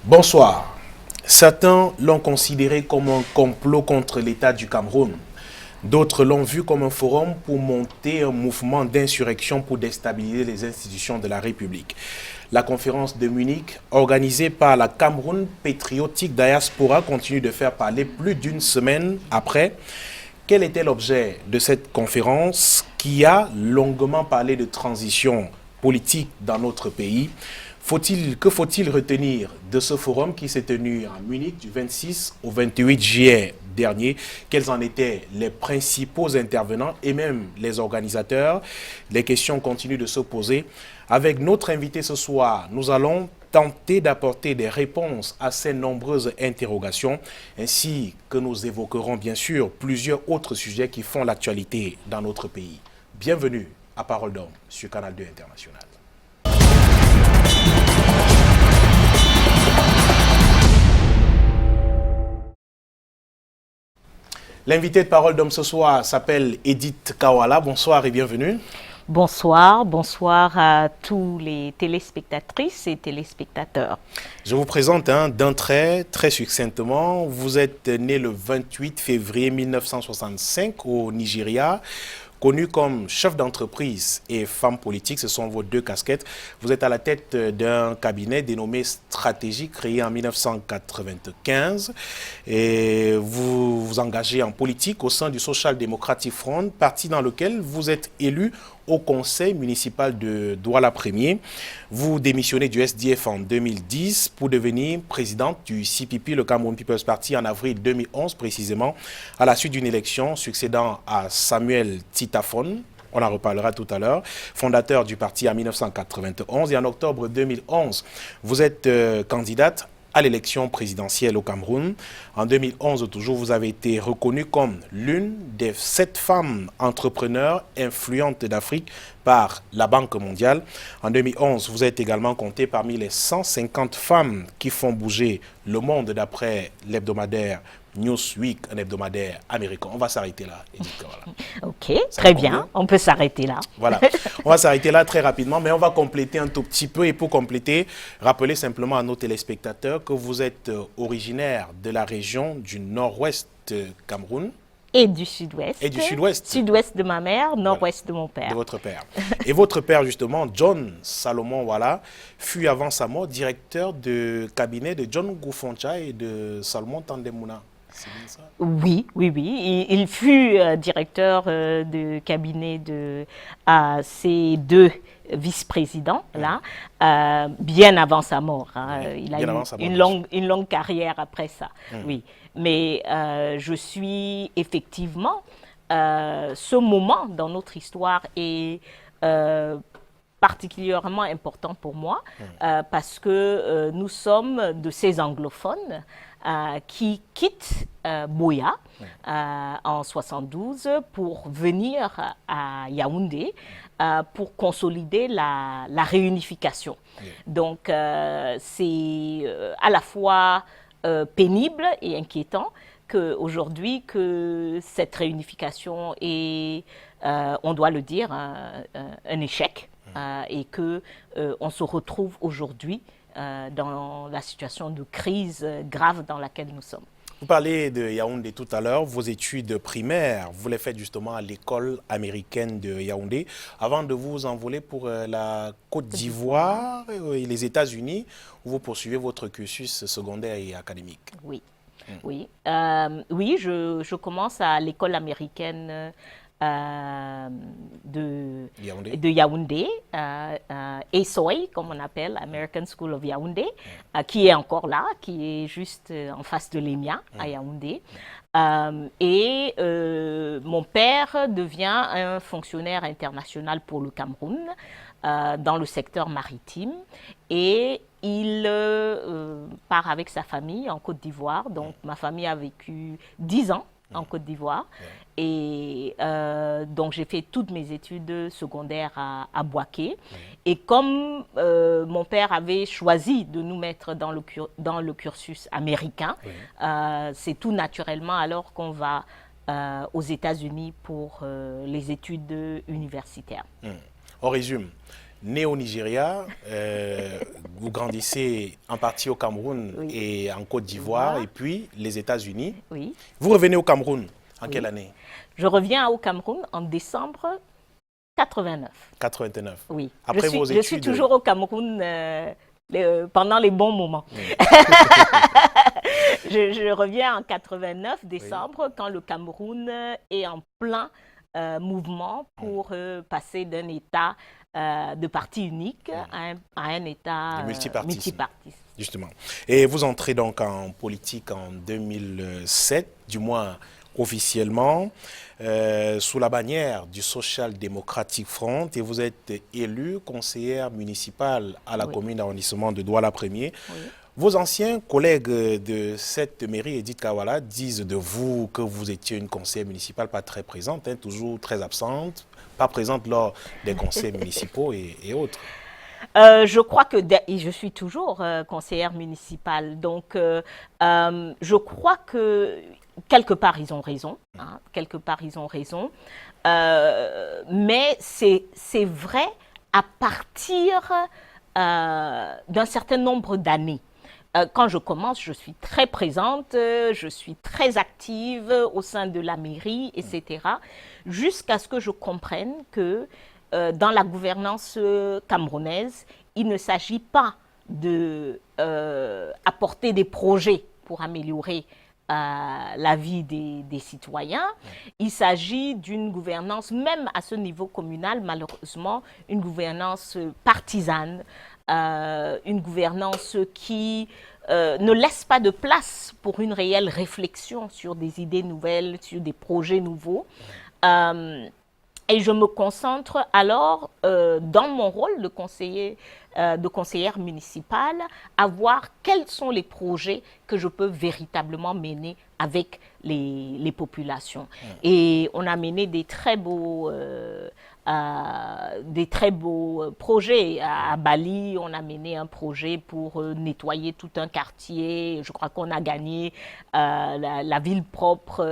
Bonsoir. Certains l'ont considéré comme un complot contre l'État du Cameroun. D'autres l'ont vu comme un forum pour monter un mouvement d'insurrection pour déstabiliser les institutions de la République. La conférence de Munich, organisée par la Cameroun Patriotic Diaspora, continue de faire parler plus d'une semaine après. Quel était l'objet de cette conférence qui a longuement parlé de transition politique dans notre pays? Que faut-il retenir de ce forum qui s'est tenu à Munich du 26 au 28 juillet dernier? Quels en étaient les principaux intervenants et même les organisateurs? Les questions continuent de se poser. Avec notre invité ce soir, nous allons tenter d'apporter des réponses à ces nombreuses interrogations, ainsi que nous évoquerons bien sûr plusieurs autres sujets qui font l'actualité dans notre pays. Bienvenue à Parole d'Homme sur Canal 2 International. L'invité de Parole d'Homme ce soir s'appelle Edith Kawala. Bonsoir et bienvenue. Bonsoir, bonsoir à tous les téléspectatrices et téléspectateurs. Je vous présente d'un trait, très succinctement. Vous êtes né le 28 février 1965 au Nigeria. Connu comme chef d'entreprise et femme politique, ce sont vos deux casquettes. Vous êtes à la tête d'un cabinet dénommé Stratégie, créé en 1995. Et vous vous engagez en politique au sein du Social Democratic Front, parti dans lequel vous êtes élu au conseil municipal de Douala-Premier. Vous démissionnez du SDF en 2010 pour devenir présidente du CPP, le Cameroun People's Party, en avril 2011 précisément, à la suite d'une élection succédant à Samuel Titafon. On en reparlera tout à l'heure, fondateur du parti en 1991. Et en octobre 2011, vous êtes candidate à l'élection présidentielle au Cameroun. En 2011, toujours, vous avez été reconnue comme l'une des 7 femmes entrepreneurs influentes d'Afrique par la Banque mondiale. En 2011, vous êtes également comptée parmi les 150 femmes qui font bouger le monde d'après l'hebdomadaire Newsweek, un hebdomadaire américain. On va s'arrêter là, Edith Kawala. Ok, très bien, on peut s'arrêter là. Voilà, on va s'arrêter là très rapidement, mais on va compléter un tout petit peu. Et pour compléter, rappelez simplement à nos téléspectateurs que vous êtes originaire de la région du nord-ouest Cameroun. Et du sud-ouest. Et du sud-ouest. Sud-ouest de ma mère, nord-ouest de mon père. De votre père. Et votre père, justement, John Salomon Wala, fut avant sa mort directeur de cabinet de John Goufoncha et de Salomon Tandemouna. C'est bien ça? Oui, oui, oui. Il fut directeur de cabinet de ces deux vice-présidents-là, bien avant sa mort. Il a eu une longue carrière après ça, oui. Mais je suis effectivement, ce moment dans notre histoire est particulièrement important pour moi parce que nous sommes de ces anglophones qui quittent Boya en 72 pour venir à Yaoundé pour consolider la réunification. Donc c'est à la fois pénible et inquiétant qu'aujourd'hui que cette réunification est, on doit le dire, un échec et qu'on se retrouve aujourd'hui dans la situation de crise grave dans laquelle nous sommes. Vous parlez de Yaoundé tout à l'heure, vos études primaires, vous les faites justement à l'école américaine de Yaoundé, avant de vous envoler pour la Côte d'Ivoire et les États-Unis, où vous poursuivez votre cursus secondaire et académique. Oui, oui. Oui, je commence à l'école américaine de Yaoundé, ASOY, comme on appelle, American School of Yaoundé, qui est encore là, qui est juste en face de l'EMIA à Yaoundé. Et mon père devient un fonctionnaire international pour le Cameroun dans le secteur maritime et il part avec sa famille en Côte d'Ivoire. Donc ma famille a vécu 10 ans en Côte d'Ivoire. Et donc j'ai fait toutes mes études secondaires à Bouaké. Et comme mon père avait choisi de nous mettre dans le cursus américain, c'est tout naturellement alors qu'on va aux États-Unis pour les études universitaires. On résume. né au Nigeria, vous grandissez en partie au Cameroun Oui. et en Côte d'Ivoire, et puis les États-Unis. Oui. Vous revenez au Cameroun en Oui. quelle année? Je reviens au Cameroun en décembre 89. 89. Oui. Après vos Je suis études. toujours au Cameroun pendant les bons moments. Je reviens en 89, décembre, quand le Cameroun est en plein mouvement pour passer d'un état de parti unique à un état multipartiste. Justement. Et vous entrez donc en politique en 2007, du moins officiellement, sous la bannière du Social Democratic Front, et vous êtes élue conseillère municipale à la commune d'arrondissement de Douala-Premier. Oui. Vos anciens collègues de cette mairie, Edith Kawala, disent de vous que vous étiez une conseillère municipale pas très présente, hein, toujours très absente, pas présente lors des conseils municipaux et autres. Je crois que je suis toujours conseillère municipale, donc je crois que quelque part ils ont raison, hein, quelque part ils ont raison, mais c'est vrai à partir d'un certain nombre d'années. Quand je commence, je suis très présente, je suis très active au sein de la mairie, etc., jusqu'à ce que je comprenne que dans la gouvernance camerounaise, il ne s'agit pas d'apporter des projets pour améliorer la vie des citoyens. Il s'agit d'une gouvernance, même à ce niveau communal, malheureusement, une gouvernance partisane, une gouvernance qui ne laisse pas de place pour une réelle réflexion sur des idées nouvelles, sur des projets nouveaux. Et je me concentre alors, dans mon rôle de conseillère municipale, à voir quels sont les projets que je peux véritablement mener avec les populations. Et on a mené des très beaux projets. À Bali, on a mené un projet pour nettoyer tout un quartier. Je crois qu'on a gagné la ville propre,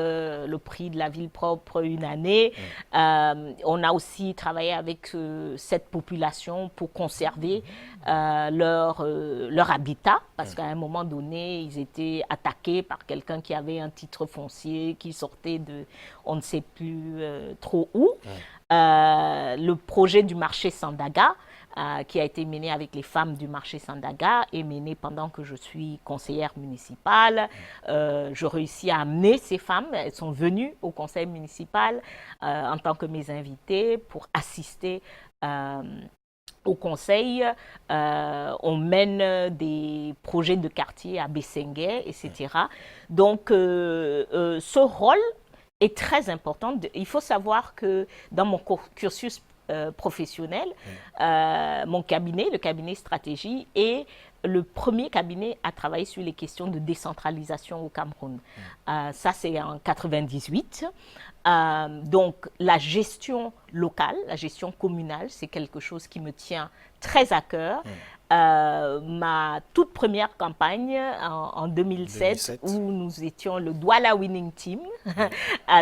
le prix de la ville propre une année. On a aussi travaillé avec cette population pour conserver leur habitat, parce qu'à un moment donné, ils étaient attaqués par quelqu'un qui avait un titre foncier, qui sortait de on ne sait plus trop où. Le projet du marché Sandaga, qui a été mené avec les femmes du marché Sandaga, est mené pendant que je suis conseillère municipale. Je réussis à amener ces femmes, elles sont venues au conseil municipal en tant que mes invitées pour assister au conseil. On mène des projets de quartier à Bessengue, etc. Donc, ce rôle est très important. Il faut savoir que dans mon cursus professionnel, mon cabinet, le cabinet stratégie, est le premier cabinet à travailler sur les questions de décentralisation au Cameroun. Ça, c'est en 98. Donc, la gestion locale, la gestion communale, c'est quelque chose qui me tient très à cœur. Ma toute première campagne en 2007, où nous étions le Douala Winning Team.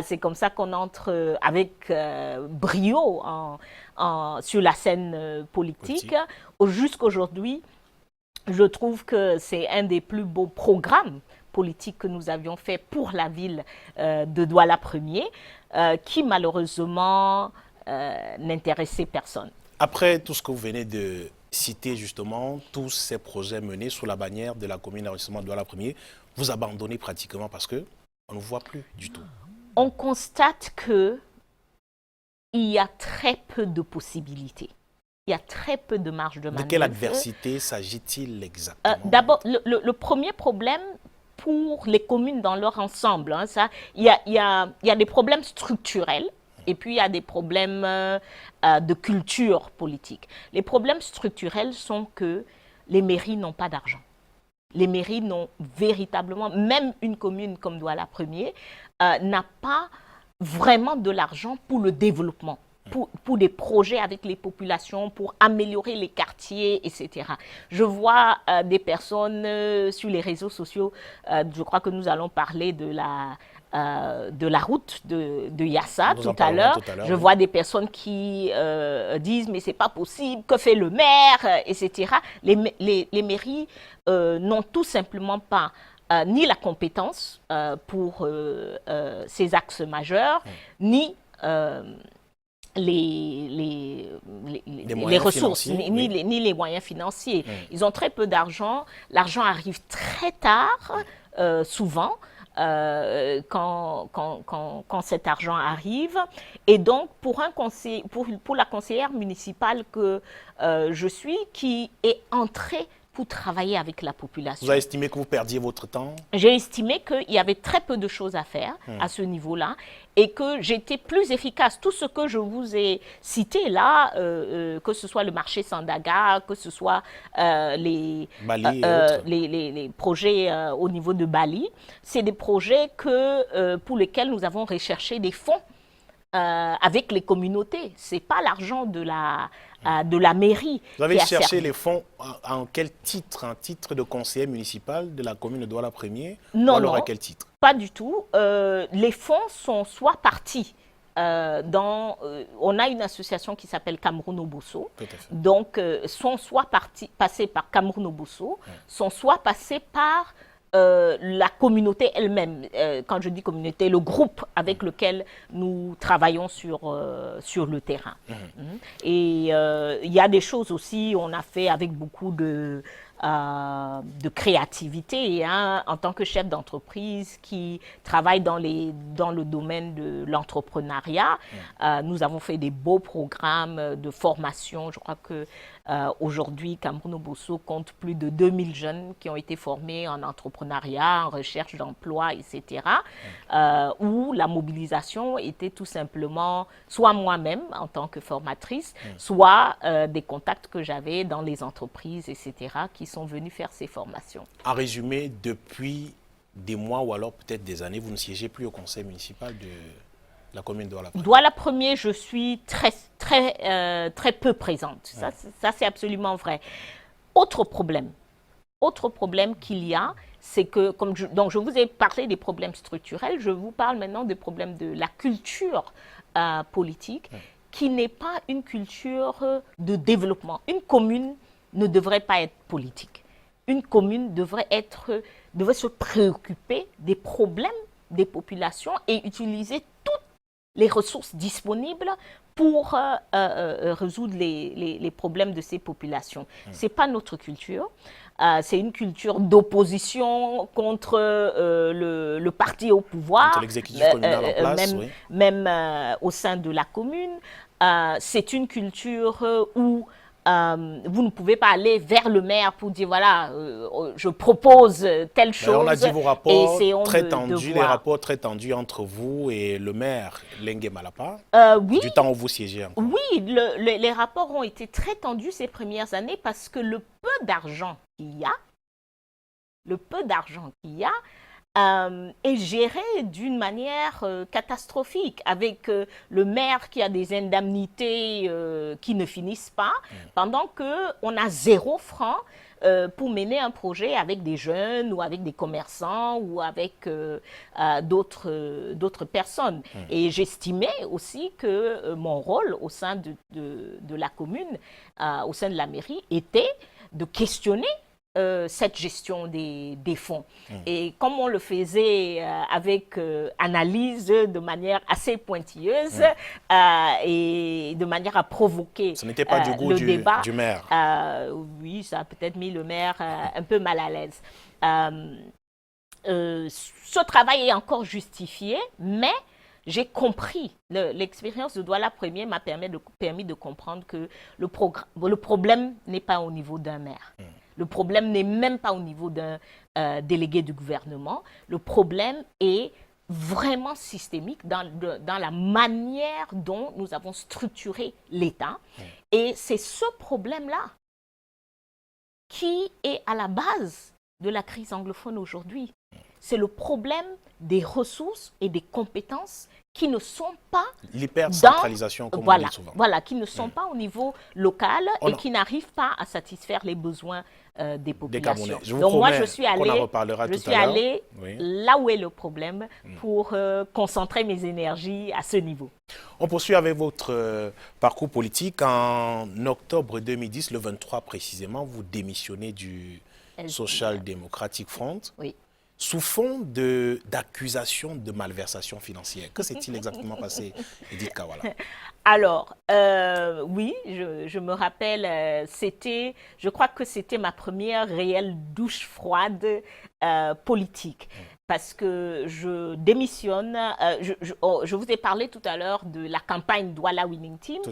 C'est comme ça qu'on entre avec brio sur la scène politique. Jusqu'aujourd'hui, je trouve que c'est un des plus beaux programmes politiques que nous avions fait pour la ville de Douala Premier, qui malheureusement n'intéressait personne. Après tout ce que vous venez de citer justement, tous ces projets menés sous la bannière de la commune d'arrondissement de Douala Premier, vous abandonnez pratiquement parce qu'on ne vous voit plus du tout. On constate qu'il y a très peu de possibilités. Il y a très peu de marge de manœuvre. De quelle adversité s'agit-il exactement? D'abord, le premier problème pour les communes dans leur ensemble, hein, il y a des problèmes structurels. Et puis, il y a des problèmes de culture politique. Les problèmes structurels sont que les mairies n'ont pas d'argent. Les mairies n'ont véritablement, même une commune comme Douala Premier, n'a pas vraiment de l'argent pour le développement, pour des projets avec les populations, pour améliorer les quartiers, etc. Je vois des personnes sur les réseaux sociaux, je crois que nous allons parler de de la route de Yassa Nous en tout à parlerons l'heure. tout à l'heure, Je oui. vois des personnes qui disent mais c'est pas possible, que fait le maire, etc. Les mairies n'ont tout simplement pas ni la compétence pour ces axes majeurs, ni les ressources, ni les moyens financiers. Ils ont très peu d'argent. L'argent arrive très tard, souvent, quand cet argent arrive. Et donc, pour la conseillère municipale que je suis, qui est entrée pour travailler avec la population. Vous avez estimé que vous perdiez votre temps? J'ai estimé qu'il y avait très peu de choses à faire à ce niveau-là et que j'étais plus efficace. Tout ce que je vous ai cité là, que ce soit le marché Sandaga, que ce soit les projets au niveau de Bali, c'est des projets pour lesquels nous avons recherché des fonds avec les communautés. Ce n'est pas l'argent de la mairie. Vous avez cherché les fonds en quel titre? Un titre de conseiller municipal de la commune de Douala-Premier? Non, ou alors non, à quel titre? Pas du tout. Les fonds sont soit partis on a une association qui s'appelle Cameroun Obosso. Donc, sont soit passés par Cameroun Obosso, sont soit passés par la communauté elle-même. Quand je dis communauté, le groupe avec lequel nous travaillons sur le terrain. Et il y a des choses aussi, on a fait avec beaucoup de créativité en tant que chef d'entreprise qui travaille dans le domaine de l'entrepreneuriat. Nous avons fait des beaux programmes de formation. Je crois que aujourd'hui, Cameroun Obosso compte plus de 2000 jeunes qui ont été formés en entrepreneuriat, en recherche d'emploi, etc. Où la mobilisation était tout simplement soit moi-même en tant que formatrice, soit des contacts que j'avais dans les entreprises, etc., qui sont venus faire ces formations. En résumé, depuis des mois ou alors peut-être des années, vous ne siégez plus au conseil municipal de la commune de Douala-Premier? Douala-Premier, je suis très peu présente. Ça c'est absolument vrai. Autre problème qu'il y a, c'est que, donc je vous ai parlé des problèmes structurels, je vous parle maintenant des problèmes de la culture politique, qui n'est pas une culture de développement. Une commune ne devrait pas être politique. Une commune devrait se préoccuper des problèmes des populations et utiliser toutes les ressources disponibles pour résoudre les problèmes de ces populations. Ce n'est pas notre culture. C'est une culture d'opposition contre le parti au pouvoir. Contre l'exécutif communal en place, même au sein de la commune. C'est une culture où vous ne pouvez pas aller vers le maire pour dire voilà, je propose telle chose. On a dit vos rapports très tendus, les rapports très tendus entre vous et le maire Lengue Malapa, oui, du temps où vous siégez encore. Oui, les rapports ont été très tendus ces premières années parce que le peu d'argent qu'il y a, est géré d'une manière catastrophique, avec le maire qui a des indemnités qui ne finissent pas, pendant qu'on a 0 franc pour mener un projet avec des jeunes ou avec des commerçants ou avec d'autres personnes. Et j'estimais aussi que mon rôle au sein de la commune, au sein de la mairie, était de questionner cette gestion des fonds. Et comme on le faisait avec analyse de manière assez pointilleuse et de manière à provoquer ce n'était pas du goût du maire. Oui, ça a peut-être mis le maire un peu mal à l'aise. Ce travail est encore justifié, mais j'ai compris, l'expérience de Douala-Premier m'a permis de comprendre que le problème n'est pas au niveau d'un maire. Le problème n'est même pas au niveau d'un délégué du gouvernement. Le problème est vraiment systémique dans la manière dont nous avons structuré l'État. Et c'est ce problème-là qui est à la base de la crise anglophone aujourd'hui. C'est le problème des ressources et des compétences qui ne sont pas l'hypercentralisation, comme on dit souvent. Voilà, qui ne sont pas au niveau local et qui n'arrivent pas à satisfaire les besoins des populations. Donc moi, je suis allée là où est le problème pour concentrer mes énergies à ce niveau. On poursuit avec votre parcours politique. En octobre 2010, le 23 précisément, vous démissionnez du Social Democratic Front. Oui. Sous fond d'accusations de malversation financière. Que s'est-il exactement passé, Edith Kawala? Alors, oui, je me rappelle, je crois que c'était ma première réelle douche froide politique. Parce que je démissionne, je vous ai parlé tout à l'heure de la campagne Douala Winning Team,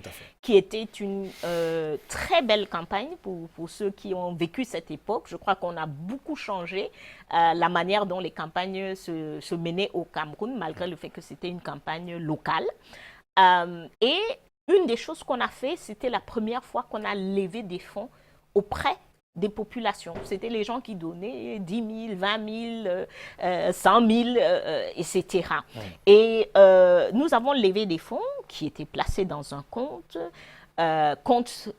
qui était une très belle campagne pour ceux qui ont vécu cette époque. Je crois qu'on a beaucoup changé la manière dont les campagnes se menaient au Cameroun, malgré le fait que c'était une campagne locale. Et une des choses qu'on a fait, c'était la première fois qu'on a levé des fonds auprès des populations. C'était les gens qui donnaient 10 000, 20 000, 100 000, etc. Et nous avons levé des fonds qui étaient placés dans un compte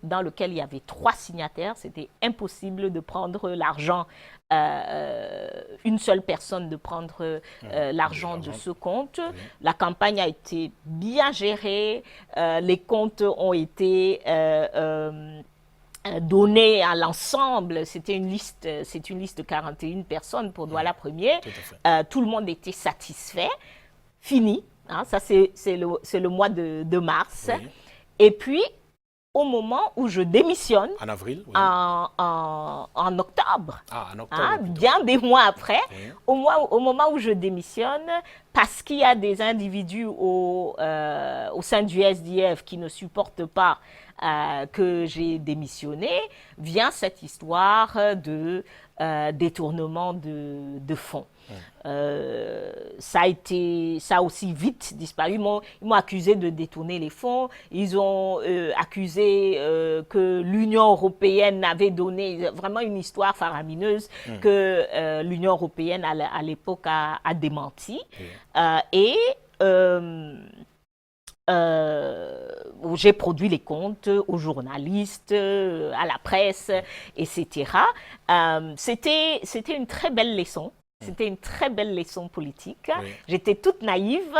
dans lequel il y avait 3 signataires. C'était impossible de prendre l'argent, une seule personne de prendre l'argent de ce compte. La campagne a été bien gérée, les comptes ont été donné à l'ensemble, c'est une liste de 41 personnes pour Douala Premier. Tout le monde était satisfait. Fini, hein, ça c'est le mois de mars. Oui. Et puis, au moment où je démissionne, en avril, oui. en octobre, en octobre hein, bien des mois après, au moment où je démissionne, parce qu'il y a des individus au sein du SDF qui ne supportent pas que j'ai démissionné, vient cette histoire de détournement de fonds. Ça a aussi vite disparu. Ils m'ont accusé de détourner les fonds. Ils ont accusé que l'Union européenne avait donné, vraiment une histoire faramineuse que l'Union européenne à l'époque a démenti. J'ai produit les comptes aux journalistes, à la presse, etc. C'était une très belle leçon. C'était une très belle leçon politique. Oui. J'étais toute naïve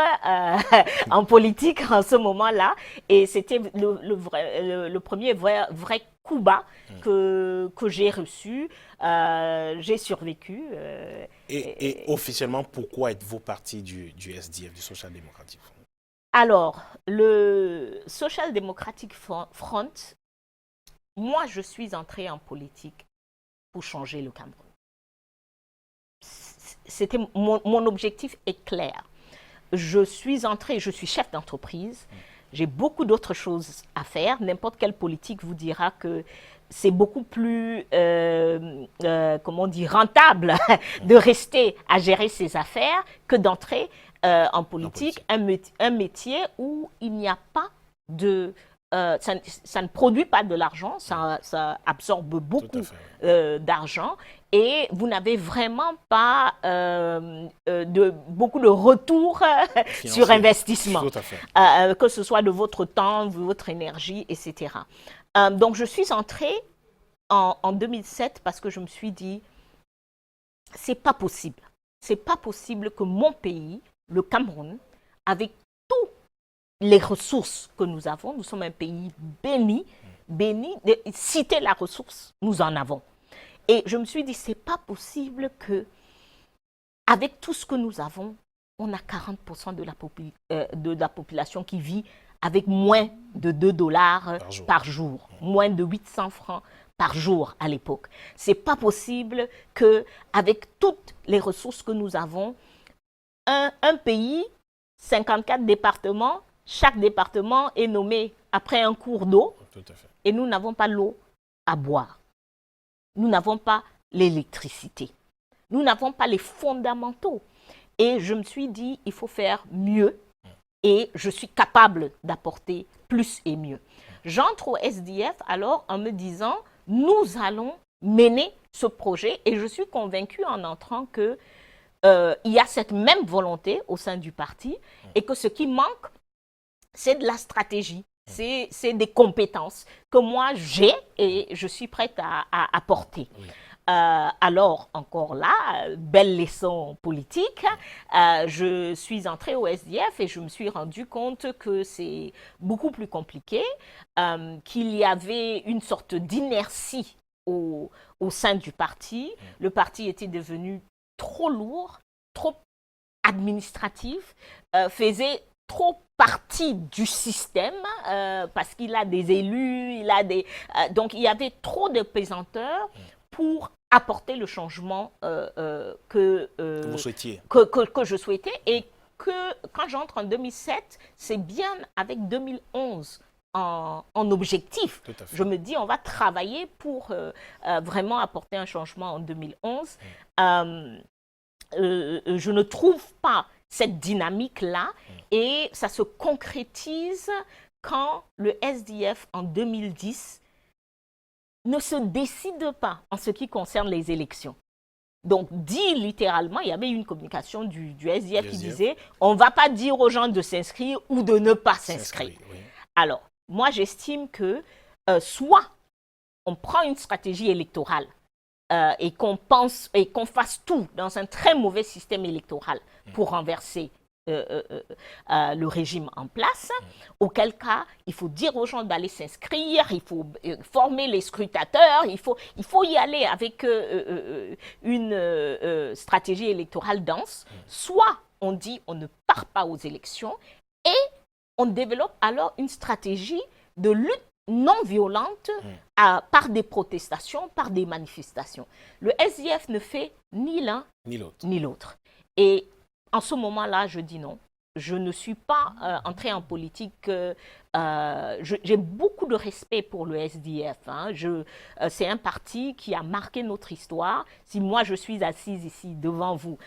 en politique en ce moment-là. Et c'était le premier vrai coup bas que j'ai reçu. J'ai survécu. Et officiellement, pourquoi êtes-vous parti du SDF, du Social Democratic Front? Alors, le Social Democratic Front, moi, je suis entrée en politique pour changer le Cameroun. Mon objectif est clair. Je suis entrée, je suis chef d'entreprise. J'ai beaucoup d'autres choses à faire. N'importe quel politique vous dira que c'est beaucoup plus, comment on dit, rentable de rester à gérer ses affaires que d'entrer en politique. Un métier où il n'y a pas de... ça ne produit pas de l'argent, ça absorbe beaucoup d'argent et vous n'avez vraiment pas beaucoup de retours sur investissement, que ce soit de votre temps, de votre énergie, etc. Donc, je suis entrée en 2007 parce que je me suis dit, c'est pas possible. C'est pas possible que mon pays, le Cameroun, avec toutes les ressources que nous avons, nous sommes un pays béni, citer la ressource, nous en avons. Et je me suis dit, c'est pas possible que, avec tout ce que nous avons, on a 40% de la population qui vit avec moins de 2 dollars par jour, moins de 800 francs par jour à l'époque. C'est pas possible que, avec toutes les ressources que nous avons, un pays, 54 départements, chaque département est nommé après un cours d'eau et nous n'avons pas l'eau à boire. Nous n'avons pas l'électricité. Nous n'avons pas les fondamentaux. Et je me suis dit, il faut faire mieux et je suis capable d'apporter plus et mieux. J'entre au SDF alors en me disant, nous allons mener ce projet et je suis convaincue en entrant que il y a cette même volonté au sein du parti et que ce qui manque, c'est de la stratégie, c'est des compétences que moi j'ai et je suis prête à apporter. Oui. Alors, encore là, belle leçon politique, je suis entrée au SDF et je me suis rendu compte que c'est beaucoup plus compliqué, qu'il y avait une sorte d'inertie au sein du parti. Le parti était devenu trop lourd, trop administratif, faisait trop partie du système parce qu'il a des élus, il a des donc il y avait trop de pesanteurs pour apporter le changement que vous souhaitiez. Que je souhaitais et que quand j'entre en 2007, c'est bien avec 2011 en objectif. Je me dis, on va travailler pour vraiment apporter un changement en 2011. Je ne trouve pas cette dynamique-là et ça se concrétise quand le SDF en 2010 ne se décide pas en ce qui concerne les élections. Donc, dit littéralement, il y avait une communication du SDF qui disait « on ne va pas dire aux gens de s'inscrire ou de ne pas s'inscrire ». Alors, moi, j'estime que soit on prend une stratégie électorale et qu'on pense et qu'on fasse tout dans un très mauvais système électoral pour renverser le régime en place, auquel cas, il faut dire aux gens d'aller s'inscrire, il faut former les scrutateurs, il faut y aller avec une stratégie électorale dense. Soit on dit on ne part pas aux élections et on développe alors une stratégie de lutte non violente par des protestations, par des manifestations. Le SDF ne fait ni l'un ni l'autre. Et en ce moment-là, je dis non. Je ne suis pas entrée en politique. J'ai beaucoup de respect pour le SDF. Hein. C'est un parti qui a marqué notre histoire. Si moi, je suis assise ici devant vous,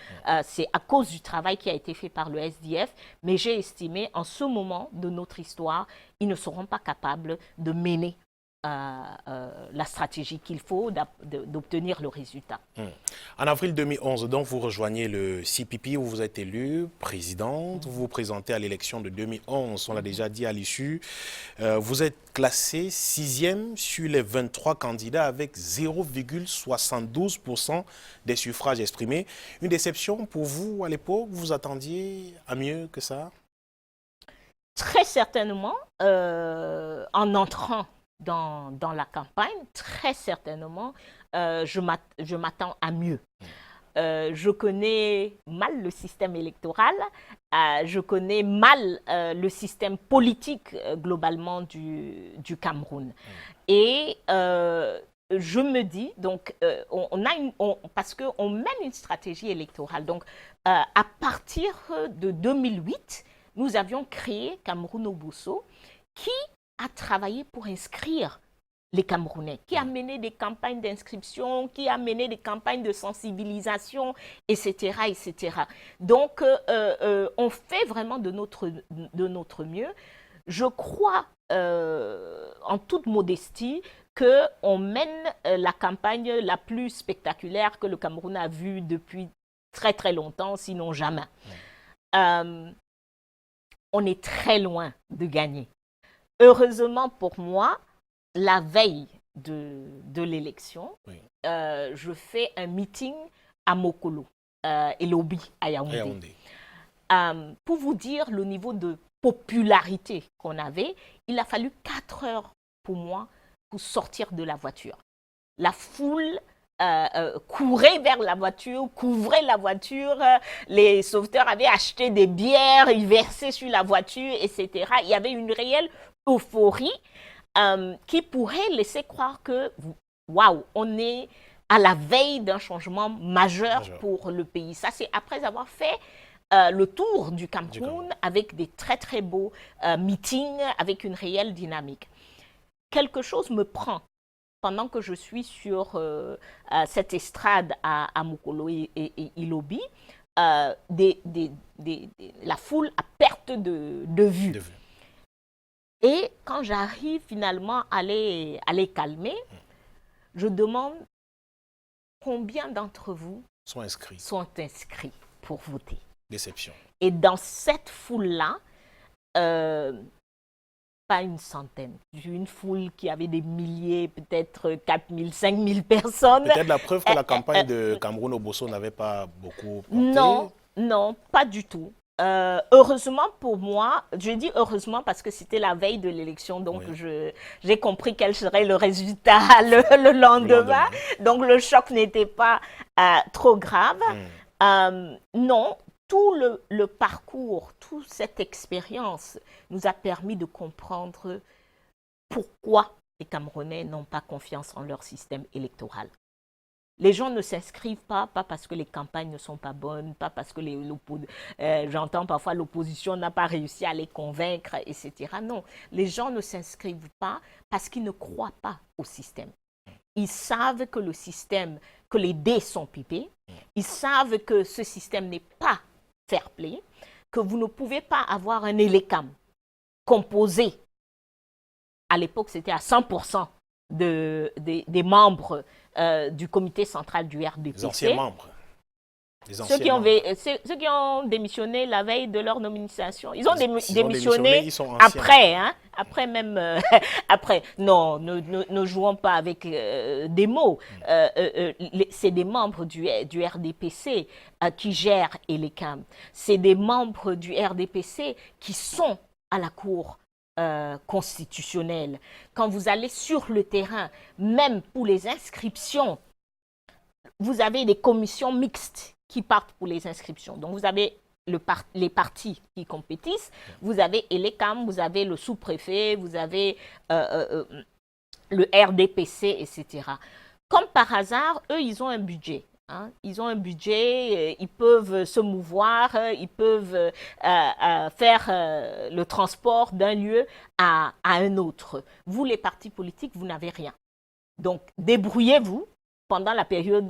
c'est à cause du travail qui a été fait par le SDF. Mais j'ai estimé, en ce moment de notre histoire, ils ne seront pas capables de mener la stratégie qu'il faut d'obtenir le résultat. En avril 2011, donc, vous rejoignez le CPP où vous êtes élue présidente. Vous vous présentez à l'élection de 2011, on l'a déjà dit à l'issue. Vous êtes classée 6e sur les 23 candidats avec 0,72% des suffrages exprimés. Une déception pour vous à l'époque? Vous attendiez à mieux que ça? Très certainement, en entrant dans la campagne, très certainement, je m'attends à mieux. Je connais mal le système électoral, je connais mal le système politique globalement du Cameroun. Et je me dis, donc, parce qu'on mène une stratégie électorale, donc à partir de 2008, nous avions créé Cameroun Obuso, qui a travaillé pour inscrire les Camerounais, qui a mené des campagnes d'inscription, qui a mené des campagnes de sensibilisation, etc. etc. Donc, on fait vraiment de notre mieux. Je crois, en toute modestie, qu'on mène la campagne la plus spectaculaire que le Cameroun a vue depuis très très longtemps, sinon jamais. On est très loin de gagner. Heureusement pour moi, la veille de l'élection, je fais un meeting à Mokolo, et Lobi à Yaoundé. Pour vous dire le niveau de popularité qu'on avait, il a fallu 4 heures pour moi pour sortir de la voiture. La foule courait vers la voiture, couvrait la voiture, les sauveteurs avaient acheté des bières, ils versaient sur la voiture, etc. Il y avait une réelle euphorie qui pourrait laisser croire que, waouh, on est à la veille d'un changement majeur pour le pays. Ça, c'est après avoir fait le tour du Cameroun avec des très, très beaux meetings, avec une réelle dynamique. Quelque chose me prend pendant que je suis sur cette estrade à Mokolo et Ilobi, la foule à perte de vue. Et quand j'arrive finalement à les calmer, je demande combien d'entre vous sont inscrits. pour voter. Déception. Et dans cette foule-là, pas une centaine, une foule qui avait des milliers, peut-être 4 000, 5 000 personnes. Peut-être la preuve que la campagne de Cameroun Obosso n'avait pas beaucoup porté. Non, non, pas du tout. Heureusement pour moi, je dis heureusement parce que c'était la veille de l'élection, donc oui. J'ai compris quel serait le résultat le lendemain. Donc le choc n'était pas trop grave. Non, tout le parcours, toute cette expérience nous a permis de comprendre pourquoi les Camerounais n'ont pas confiance en leur système électoral. Les gens ne s'inscrivent pas parce que les campagnes ne sont pas bonnes, pas parce que j'entends parfois l'opposition n'a pas réussi à les convaincre, etc. Non, les gens ne s'inscrivent pas parce qu'ils ne croient pas au système. Ils savent que le système, que les dés sont pipés, ils savent que ce système n'est pas fair play, que vous ne pouvez pas avoir un ELECAM composé, à l'époque c'était à 100% des membres du comité central du RDPC. Les anciens membres. Ceux qui ont démissionné la veille de leur nomination. Ils ont démissionné après, hein, après même. Après, non, ne jouons pas avec des mots. C'est des membres du RDPC qui gèrent ELECAM. C'est des membres du RDPC qui sont à la Cour constitutionnelle. Quand vous allez sur le terrain, même pour les inscriptions, vous avez des commissions mixtes qui partent pour les inscriptions. Donc, vous avez les partis qui compétissent, vous avez ELECAM, vous avez le sous-préfet, vous avez le RDPC, etc. Comme par hasard, eux, ils ont un budget. Hein. Ils ont un budget, ils peuvent se mouvoir, ils peuvent faire le transport d'un lieu à un autre. Vous, les partis politiques, vous n'avez rien. Donc, débrouillez-vous pendant la période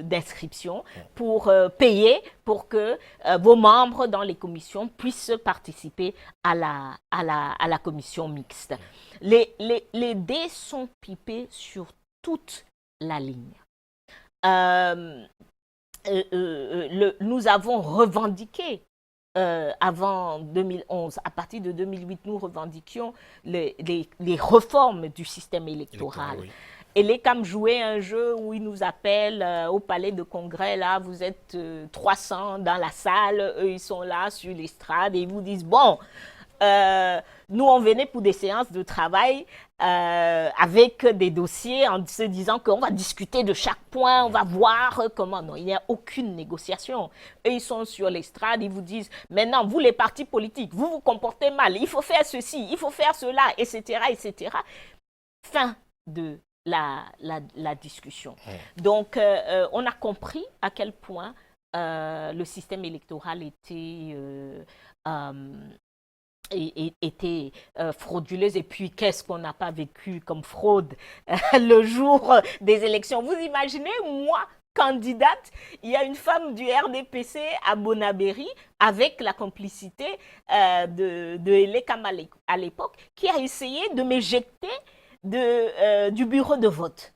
d'inscription pour payer pour que vos membres dans les commissions puissent participer à la commission mixte. Les dés sont pipés sur toute la ligne. Nous avons revendiqué avant 2011, à partir de 2008, nous revendiquions les réformes du système électoral. Oui. ELECAM jouait un jeu où ils nous appellent au palais de congrès, là, vous êtes 300 dans la salle, eux, ils sont là sur l'estrade et ils vous disent, bon, nous, on venait pour des séances de travail avec des dossiers en se disant qu'on va discuter de chaque point, on va voir comment. Non, il n'y a aucune négociation. Eux, ils sont sur l'estrade, ils vous disent, maintenant, vous, les partis politiques, vous vous comportez mal, il faut faire ceci, il faut faire cela, etc., etc. Fin de la discussion. Donc, on a compris à quel point le système électoral était frauduleuse. Et puis, qu'est-ce qu'on n'a pas vécu comme fraude le jour des élections? Vous imaginez, moi, candidate, il y a une femme du RDPC à Bonabéry avec la complicité de ELECAM à l'époque qui a essayé de m'éjecter du bureau de vote.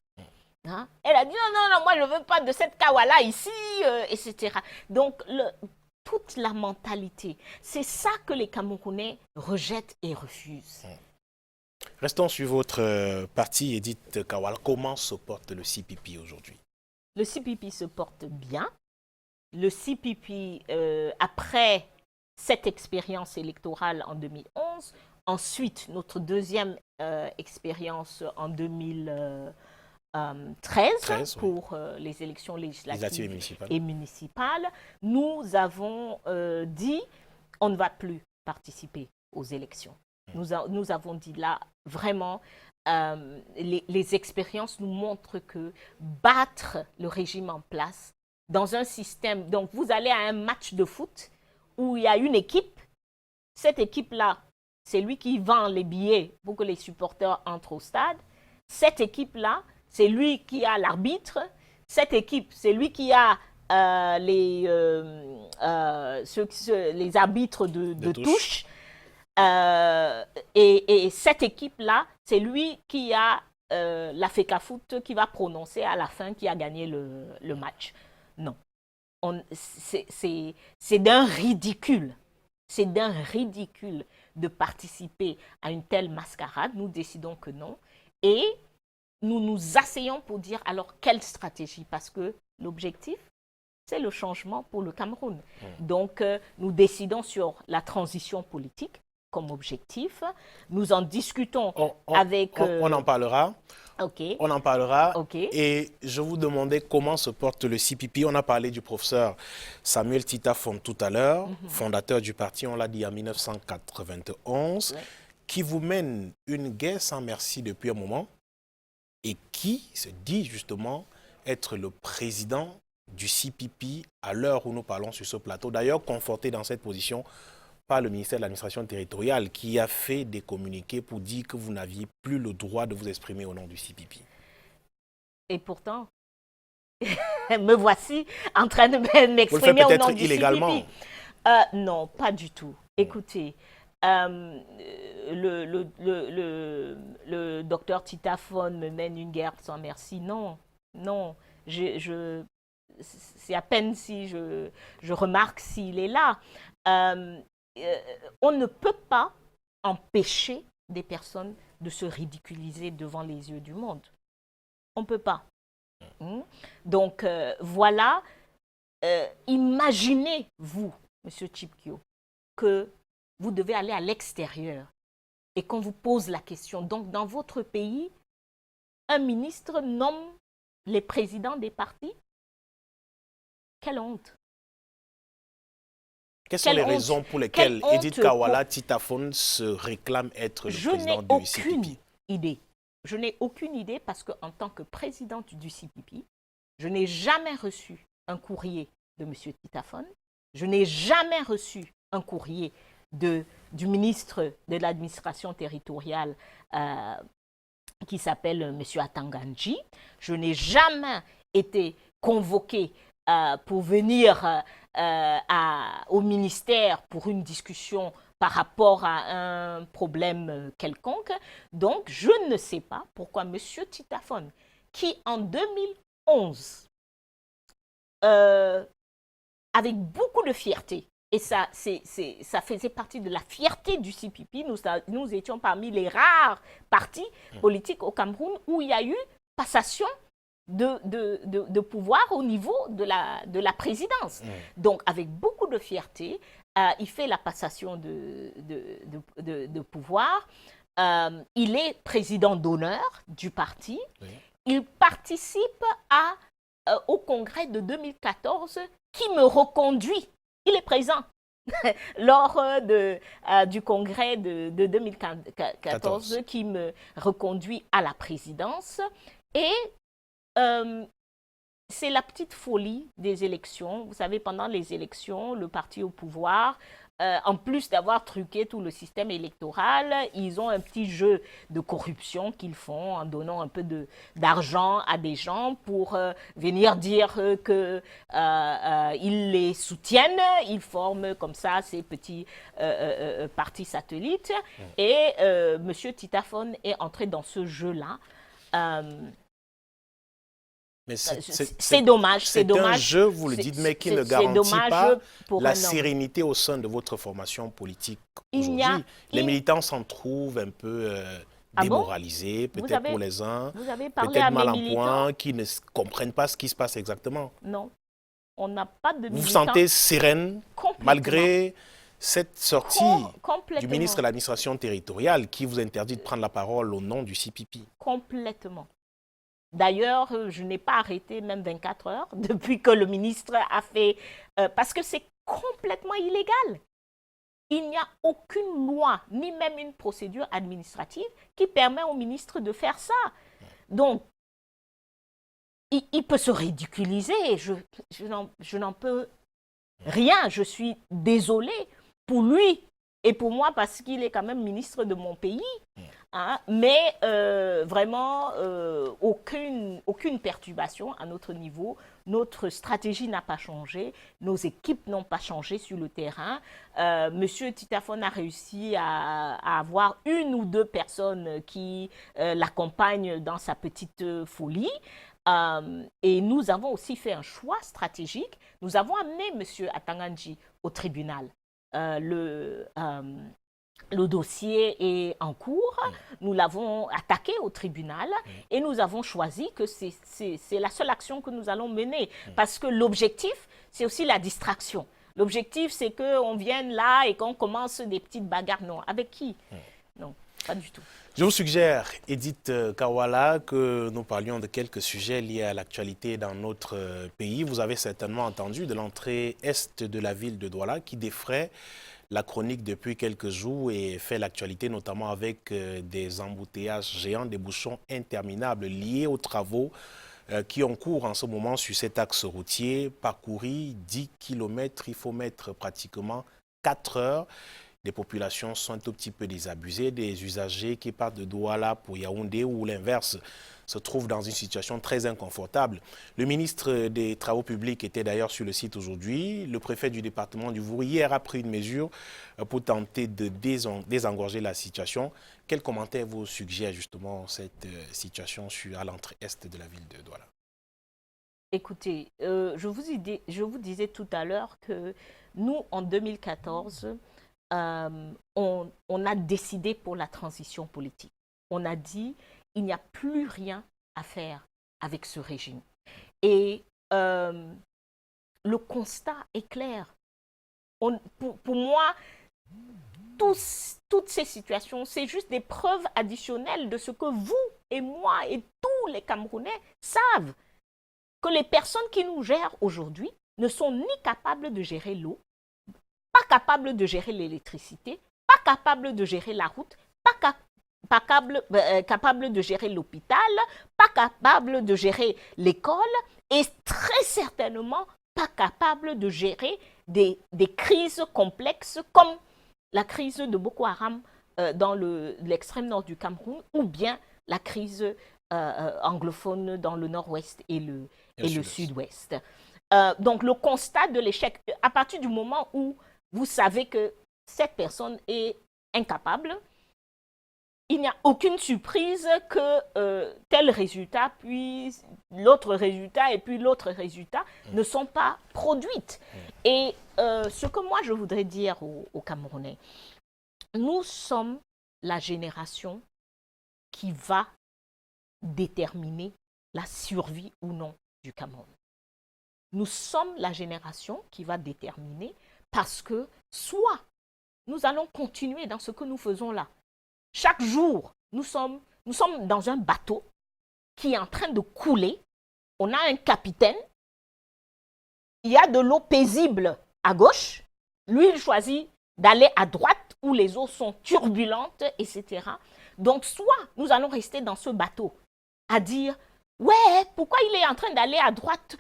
Hein? Elle a dit non, moi je ne veux pas de cette kawala ici, etc. Donc, toute la mentalité, c'est ça que les Camerounais rejettent et refusent. Restons sur votre parti, Edith Kawala. Comment se porte le CPP aujourd'hui? Le CPP se porte bien. Le CPP, après cette expérience électorale en 2011, ensuite notre deuxième expérience en 2013 pour les élections législatives et municipales, nous avons dit on ne va plus participer aux élections. Nous avons dit là, vraiment, les expériences nous montrent que battre le régime en place dans un système, donc vous allez à un match de foot où il y a une équipe, cette équipe-là, c'est lui qui vend les billets pour que les supporters entrent au stade. Cette équipe-là, c'est lui qui a l'arbitre. Cette équipe, c'est lui qui a les arbitres de touche. Et cette équipe-là, c'est lui qui a la FECAFOOT qui va prononcer à la fin qui a gagné le match. Non. c'est d'un ridicule. C'est d'un ridicule de participer à une telle mascarade. Nous décidons que non. Et nous nous asseyons pour dire alors quelle stratégie? Parce que l'objectif, c'est le changement pour le Cameroun. Donc, nous décidons sur la transition politique comme objectif. Nous en discutons avec... On en parlera. OK. On en parlera. OK. Et je vous demandais comment se porte le CPP. On a parlé du professeur Samuel Tita-Fonds tout à l'heure, fondateur du parti, on l'a dit en 1991, qui vous mène une guerre sans merci depuis un moment et qui se dit justement être le président du CPP à l'heure où nous parlons sur ce plateau. D'ailleurs, conforté dans cette position par le ministère de l'administration territoriale qui a fait des communiqués pour dire que vous n'aviez plus le droit de vous exprimer au nom du CPP. Et pourtant, me voici en train de m'exprimer au nom du illégalement. CPP. Non, pas du tout. Écoutez, le docteur Tita-Fonds me mène une guerre sans merci. Non, non. C'est à peine si je remarque s'il est là. On ne peut pas empêcher des personnes de se ridiculiser devant les yeux du monde. On ne peut pas. Donc, voilà. Imaginez, vous, M. Chipkio, que vous devez aller à l'extérieur et qu'on vous pose la question. Donc, dans votre pays, un ministre nomme les présidents des partis. Quelle honte! Quelles sont les raisons pour lesquelles Edith Kawala Tita-Fonds se réclame être le président du CPP? Je n'ai aucune idée parce qu'en tant que présidente du CPP, je n'ai jamais reçu un courrier de M. Tita-Fonds. Je n'ai jamais reçu un courrier du ministre de l'administration territoriale qui s'appelle M. Atanganji. Je n'ai jamais été convoqué pour venir au ministère pour une discussion par rapport à un problème quelconque. Donc, je ne sais pas pourquoi M. Tita-Fonds, qui en 2011, avec beaucoup de fierté, et ça faisait partie de la fierté du CPP, nous étions parmi les rares partis politiques au Cameroun où il y a eu passation de pouvoir au niveau de la présidence. Donc, avec beaucoup de fierté, il fait la passation de pouvoir. Il est président d'honneur du parti. Il participe au congrès de 2014 qui me reconduit. Il est présent lors du congrès de 2014 qui me reconduit à la présidence. Et c'est la petite folie des élections. Vous savez, pendant les élections, le parti au pouvoir, en plus d'avoir truqué tout le système électoral, ils ont un petit jeu de corruption qu'ils font en donnant un peu d'argent à des gens pour venir dire qu'ils les soutiennent. Ils forment comme ça ces petits partis satellites. Et M. Tita-Fonds est entré dans ce jeu-là. Mais c'est dommage. C'est un jeu, vous le dites, mais qui ne garantit pas la sérénité au sein de votre formation politique aujourd'hui. Les militants s'en trouvent un peu démoralisés, peut-être pour les uns, peut-être mal en point, qui ne comprennent pas ce qui se passe exactement. Non, on n'a pas de militants. Vous vous sentez sereine malgré cette sortie du ministre de l'administration territoriale qui vous interdit de prendre la parole au nom du CPP? Complètement. D'ailleurs, je n'ai pas arrêté même 24 heures depuis que le ministre a fait... parce que c'est complètement illégal. Il n'y a aucune loi, ni même une procédure administrative qui permet au ministre de faire ça. Donc, il peut se ridiculiser. Je n'en peux rien. Je suis désolée pour lui et pour moi parce qu'il est quand même ministre de mon pays. Hein, mais vraiment, aucune perturbation à notre niveau. Notre stratégie n'a pas changé. Nos équipes n'ont pas changé sur le terrain. Monsieur Tita-Fonds a réussi à avoir une ou deux personnes qui l'accompagnent dans sa petite folie. Et nous avons aussi fait un choix stratégique. Nous avons amené M. Atanganji au tribunal. Le dossier est en cours, nous l'avons attaqué au tribunal et nous avons choisi que c'est la seule action que nous allons mener parce que l'objectif, c'est aussi la distraction. L'objectif, c'est qu'on vienne là et qu'on commence des petites bagarres. Non, avec qui? Non, pas du tout. Je vous suggère, Edith Kawala, que nous parlions de quelques sujets liés à l'actualité dans notre pays. Vous avez certainement entendu de l'entrée est de la ville de Douala qui défraie la chronique depuis quelques jours et fait l'actualité, notamment avec des embouteillages géants, des bouchons interminables liés aux travaux qui ont cours en ce moment sur cet axe routier. Parcourir 10 km, il faut mettre pratiquement 4 heures. Les populations sont un tout petit peu désabusées, des usagers qui partent de Douala pour Yaoundé ou l'inverse se trouvent dans une situation très inconfortable. Le ministre des Travaux publics était d'ailleurs sur le site aujourd'hui. Le préfet du département du Vour hier a pris une mesure pour tenter de désengorger la situation. Quel commentaire vous suggère justement cette situation à l'entrée est de la ville de Douala? Écoutez, je vous disais tout à l'heure que nous, en 2014, on a décidé pour la transition politique. On a dit il n'y a plus rien à faire avec ce régime. Et le constat est clair. Pour moi, toutes ces situations, c'est juste des preuves additionnelles de ce que vous et moi et tous les Camerounais savent. Que les personnes qui nous gèrent aujourd'hui ne sont ni capables de gérer l'eau, pas capables de gérer l'électricité, pas capables de gérer la route, pas capables de gérer l'hôpital, pas capables de gérer l'école et très certainement pas capables de gérer des crises complexes comme la crise de Boko Haram dans l'extrême nord du Cameroun ou bien la crise anglophone dans le nord-ouest et le sud-ouest. Donc le constat de l'échec, à partir du moment où vous savez que cette personne est incapable, il n'y a aucune surprise que tel résultat, puis l'autre résultat et puis l'autre résultat ne sont pas produites. Et ce que moi je voudrais dire aux Camerounais, nous sommes la génération qui va déterminer la survie ou non du Cameroun. Nous sommes la génération qui va déterminer parce que soit nous allons continuer dans ce que nous faisons là. Chaque jour, nous sommes dans un bateau qui est en train de couler. On a un capitaine. Il y a de l'eau paisible à gauche. Lui, il choisit d'aller à droite où les eaux sont turbulentes, etc. Donc, soit nous allons rester dans ce bateau à dire « Ouais, pourquoi il est en train d'aller à droite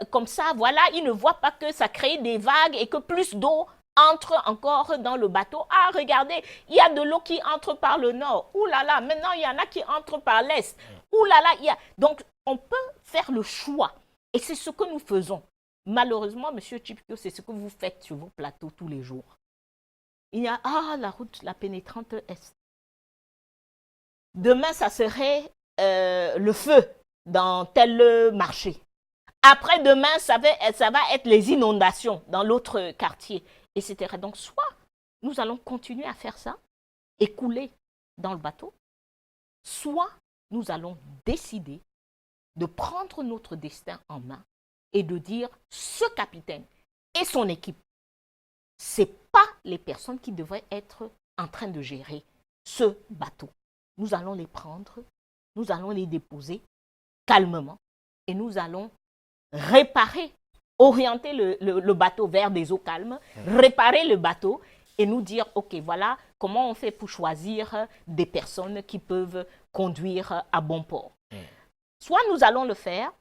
comme ça? Voilà, il ne voit pas que ça crée des vagues et que plus d'eau entre encore dans le bateau. Ah, regardez, il y a de l'eau qui entre par le nord. Ouh là là, maintenant il y en a qui entrent par l'est. Ouh là là, il y a... » Donc, on peut faire le choix. Et c'est ce que nous faisons. Malheureusement, M. Chipkio, c'est ce que vous faites sur vos plateaux tous les jours. Il y a, la route, la pénétrante est. Demain, ça serait le feu dans tel marché. Après-demain, ça va être les inondations dans l'autre quartier, etc. Donc, soit nous allons continuer à faire ça et couler dans le bateau, soit nous allons décider de prendre notre destin en main et de dire ce capitaine et son équipe, ce n'est pas les personnes qui devraient être en train de gérer ce bateau. Nous allons les prendre, nous allons les déposer calmement et nous allons réparer, orienter le bateau vers des eaux calmes, réparer le bateau et nous dire, OK, voilà comment on fait pour choisir des personnes qui peuvent conduire à bon port. Soit nous allons le faire,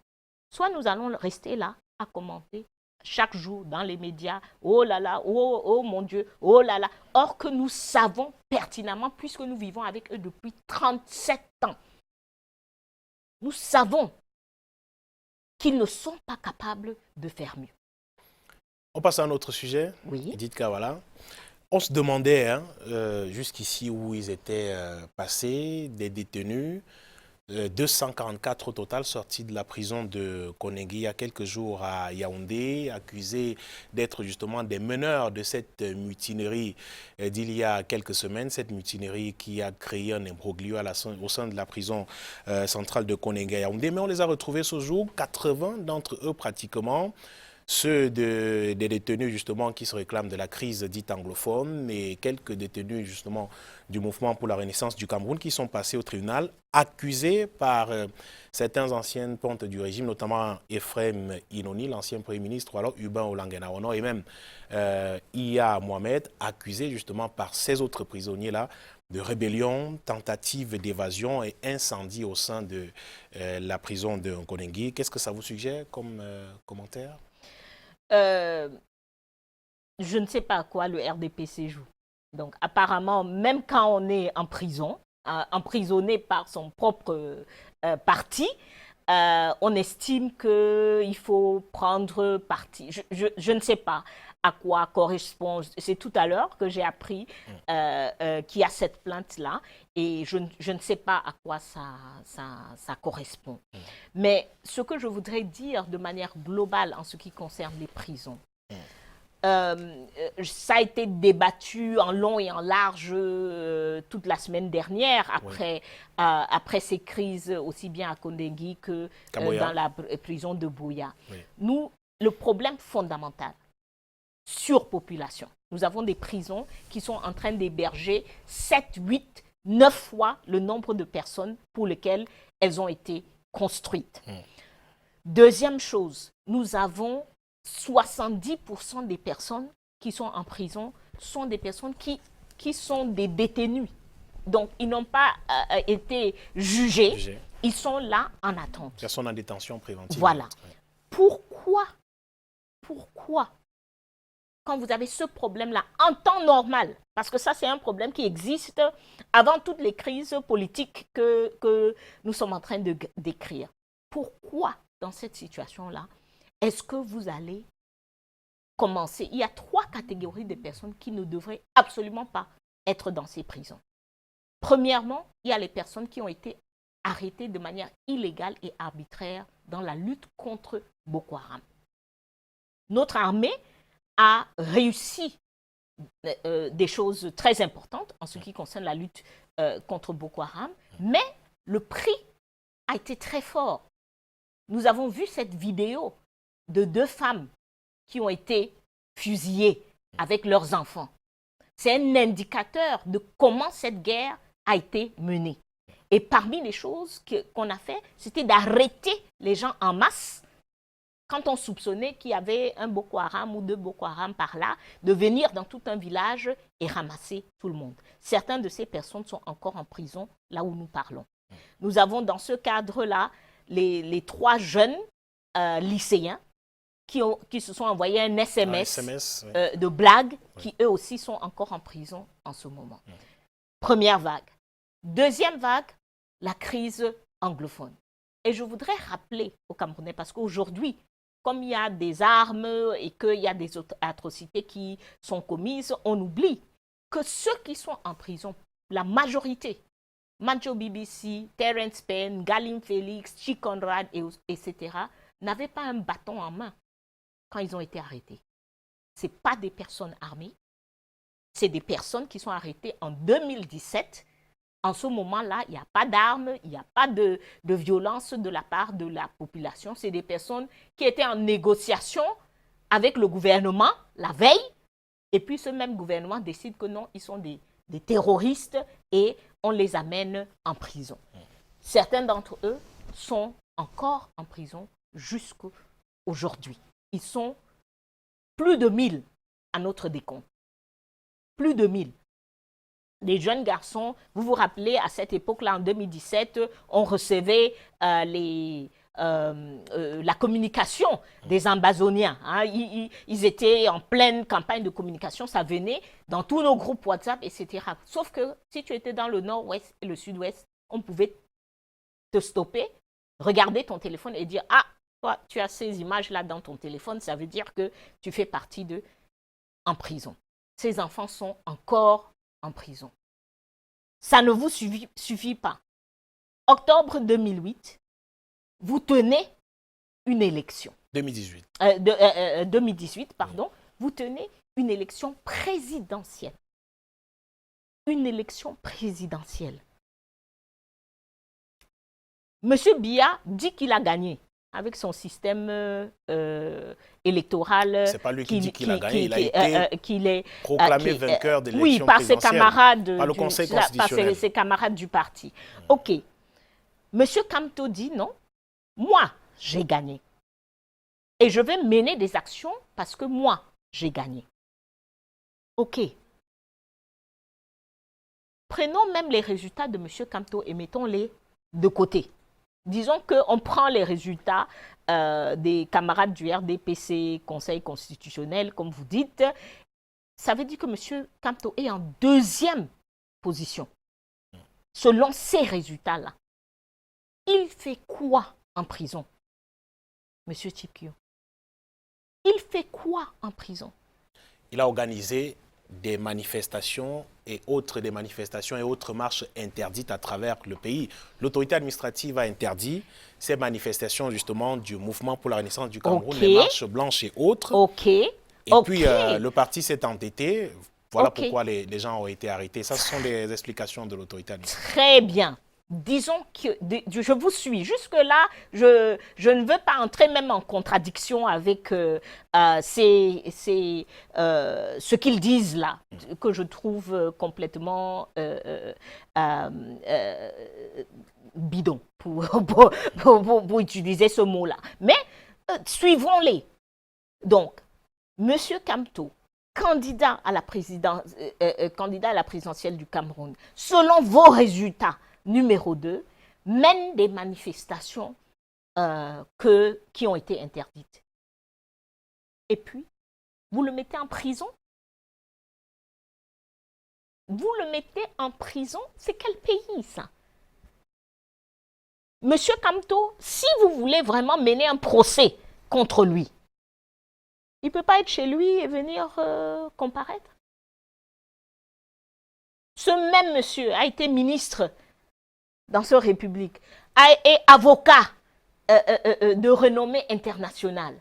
soit nous allons rester là à commenter chaque jour dans les médias, oh là là, oh mon Dieu, oh là là. Or que nous savons pertinemment, puisque nous vivons avec eux depuis 37 ans, nous savons qu'ils ne sont pas capables de faire mieux. On passe à un autre sujet, oui. Edith Kawala. On se demandait, jusqu'ici où ils étaient passés, des détenus, 244 au total sortis de la prison de Koningui il y a quelques jours à Yaoundé, accusés d'être justement des meneurs de cette mutinerie d'il y a quelques semaines, cette mutinerie qui a créé un imbroglio au sein de la prison centrale de Koningui à Yaoundé. Mais on les a retrouvés ce jour, 80 d'entre eux pratiquement, ceux des détenus justement qui se réclament de la crise dite anglophone et quelques détenus justement du mouvement pour la renaissance du Cameroun qui sont passés au tribunal accusés par certains anciens pontes du régime, notamment Ephraim Inoni, l'ancien Premier ministre, ou alors Hubin Olanguena-Ono et même Iya Mohamed, accusés justement par ces autres prisonniers-là de rébellion, tentative d'évasion et incendie au sein de la prison de Koningui. Qu'est-ce que ça vous suggère comme commentaire? Je ne sais pas à quoi le RDPC joue. Donc, apparemment, même quand on est en prison, emprisonné par son propre parti, on estime qu'il faut prendre parti. Je ne sais pas à quoi correspond. C'est tout à l'heure que j'ai appris qu'il y a cette plainte-là et je ne sais pas à quoi ça correspond. Mais ce que je voudrais dire de manière globale en ce qui concerne les prisons, ça a été débattu en long et en large toute la semaine dernière après ces crises aussi bien à Koningui que dans la prison de Buea. Nous, le problème fondamental, surpopulation. Nous avons des prisons qui sont en train d'héberger 7, 8, 9 fois le nombre de personnes pour lesquelles elles ont été construites. Deuxième chose, nous avons 70% des personnes qui sont en prison sont des personnes qui sont des détenus. Donc, ils n'ont pas été jugés. Ils sont là en attente. Personnes en détention préventive. Voilà. Pourquoi, quand vous avez ce problème-là en temps normal, parce que ça, c'est un problème qui existe avant toutes les crises politiques que nous sommes en train de décrire. Pourquoi, dans cette situation-là, est-ce que vous allez commencer? Il y a 3 catégories de personnes qui ne devraient absolument pas être dans ces prisons. Premièrement, il y a les personnes qui ont été arrêtées de manière illégale et arbitraire dans la lutte contre Boko Haram. Notre armée a réussi des choses très importantes en ce qui concerne la lutte contre Boko Haram, mais le prix a été très fort. Nous avons vu cette vidéo de 2 femmes qui ont été fusillées avec leurs enfants. C'est un indicateur de comment cette guerre a été menée. Et parmi les choses qu'on a fait, c'était d'arrêter les gens en masse quand on soupçonnait qu'il y avait un Boko Haram ou 2 Boko Haram par là, de venir dans tout un village et ramasser tout le monde. Certaines de ces personnes sont encore en prison, là où nous parlons. Nous avons dans ce cadre-là les 3 jeunes lycéens qui se sont envoyés un SMS, de blague, qui eux aussi sont encore en prison en ce moment. Première vague. Deuxième vague, la crise anglophone. Et je voudrais rappeler aux Camerounais, parce qu'aujourd'hui, comme il y a des armes et qu'il y a des atrocités qui sont commises, on oublie que ceux qui sont en prison, la majorité, Mancho BBC, Terence Penn, Galim Félix, Chick Conrad, etc., n'avaient pas un bâton en main quand ils ont été arrêtés. Ce n'est pas des personnes armées, c'est des personnes qui sont arrêtées en 2017. En ce moment-là, il n'y a pas d'armes, il n'y a pas de violence de la part de la population. C'est des personnes qui étaient en négociation avec le gouvernement la veille, et puis ce même gouvernement décide que non, ils sont des terroristes et on les amène en prison. Certains d'entre eux sont encore en prison jusqu'à aujourd'hui. Ils sont plus de 1000 à notre décompte. Plus de 1000. Les jeunes garçons, vous vous rappelez, à cette époque-là, en 2017, on recevait la communication des Ambazoniens. Hein. Ils étaient en pleine campagne de communication, ça venait dans tous nos groupes WhatsApp, etc. Sauf que si tu étais dans le nord-ouest et le sud-ouest, on pouvait te stopper, regarder ton téléphone et dire « Ah, toi, tu as ces images-là dans ton téléphone, ça veut dire que tu fais partie en prison. » Ces enfants sont encore en prison. Ça ne vous suffit pas. octobre 2008, vous tenez une élection. 2018. 2018, pardon. Vous tenez une élection présidentielle. Une élection présidentielle. Monsieur Biya dit qu'il a gagné avec son système électoral. C'est pas lui qui dit qu'il a gagné, il a été proclamé vainqueur de l'élection oui, par ses camarades, par le Conseil constitutionnel. Par ses camarades du parti. Ok. Monsieur Kamto dit non, moi, j'ai gagné. Et je vais mener des actions parce que moi, j'ai gagné. Ok. Prenons même les résultats de monsieur Kamto et mettons-les de côté. Disons qu'on prend les résultats des camarades du RDPC, Conseil constitutionnel, comme vous dites. Ça veut dire que M. Kamto est en deuxième position. Selon ces résultats-là, il fait quoi en prison, M. Tchip-Kio? Il fait quoi en prison? Il a organisé des manifestations et autres marches interdites à travers le pays. L'autorité administrative a interdit ces manifestations justement du mouvement pour la renaissance du Cameroun, les marches blanches et autres. Et puis le parti s'est entêté. Voilà pourquoi les gens ont été arrêtés. Ça, ce sont des explications de l'autorité administrative. Très bien. Disons que je vous suis. Jusque-là, je ne veux pas entrer même en contradiction avec ce qu'ils disent là, que je trouve complètement bidon, pour utiliser ce mot-là. Mais suivons-les. Donc, M. Kamto, candidat à la présidentielle du Cameroun, selon vos résultats, numéro 2, mène des manifestations qui ont été interdites. Et puis, vous le mettez en prison? Vous le mettez en prison? C'est quel pays, ça? Monsieur Kamto, si vous voulez vraiment mener un procès contre lui, il ne peut pas être chez lui et venir comparaître. Ce même monsieur a été ministre dans cette république, et avocat de renommée internationale.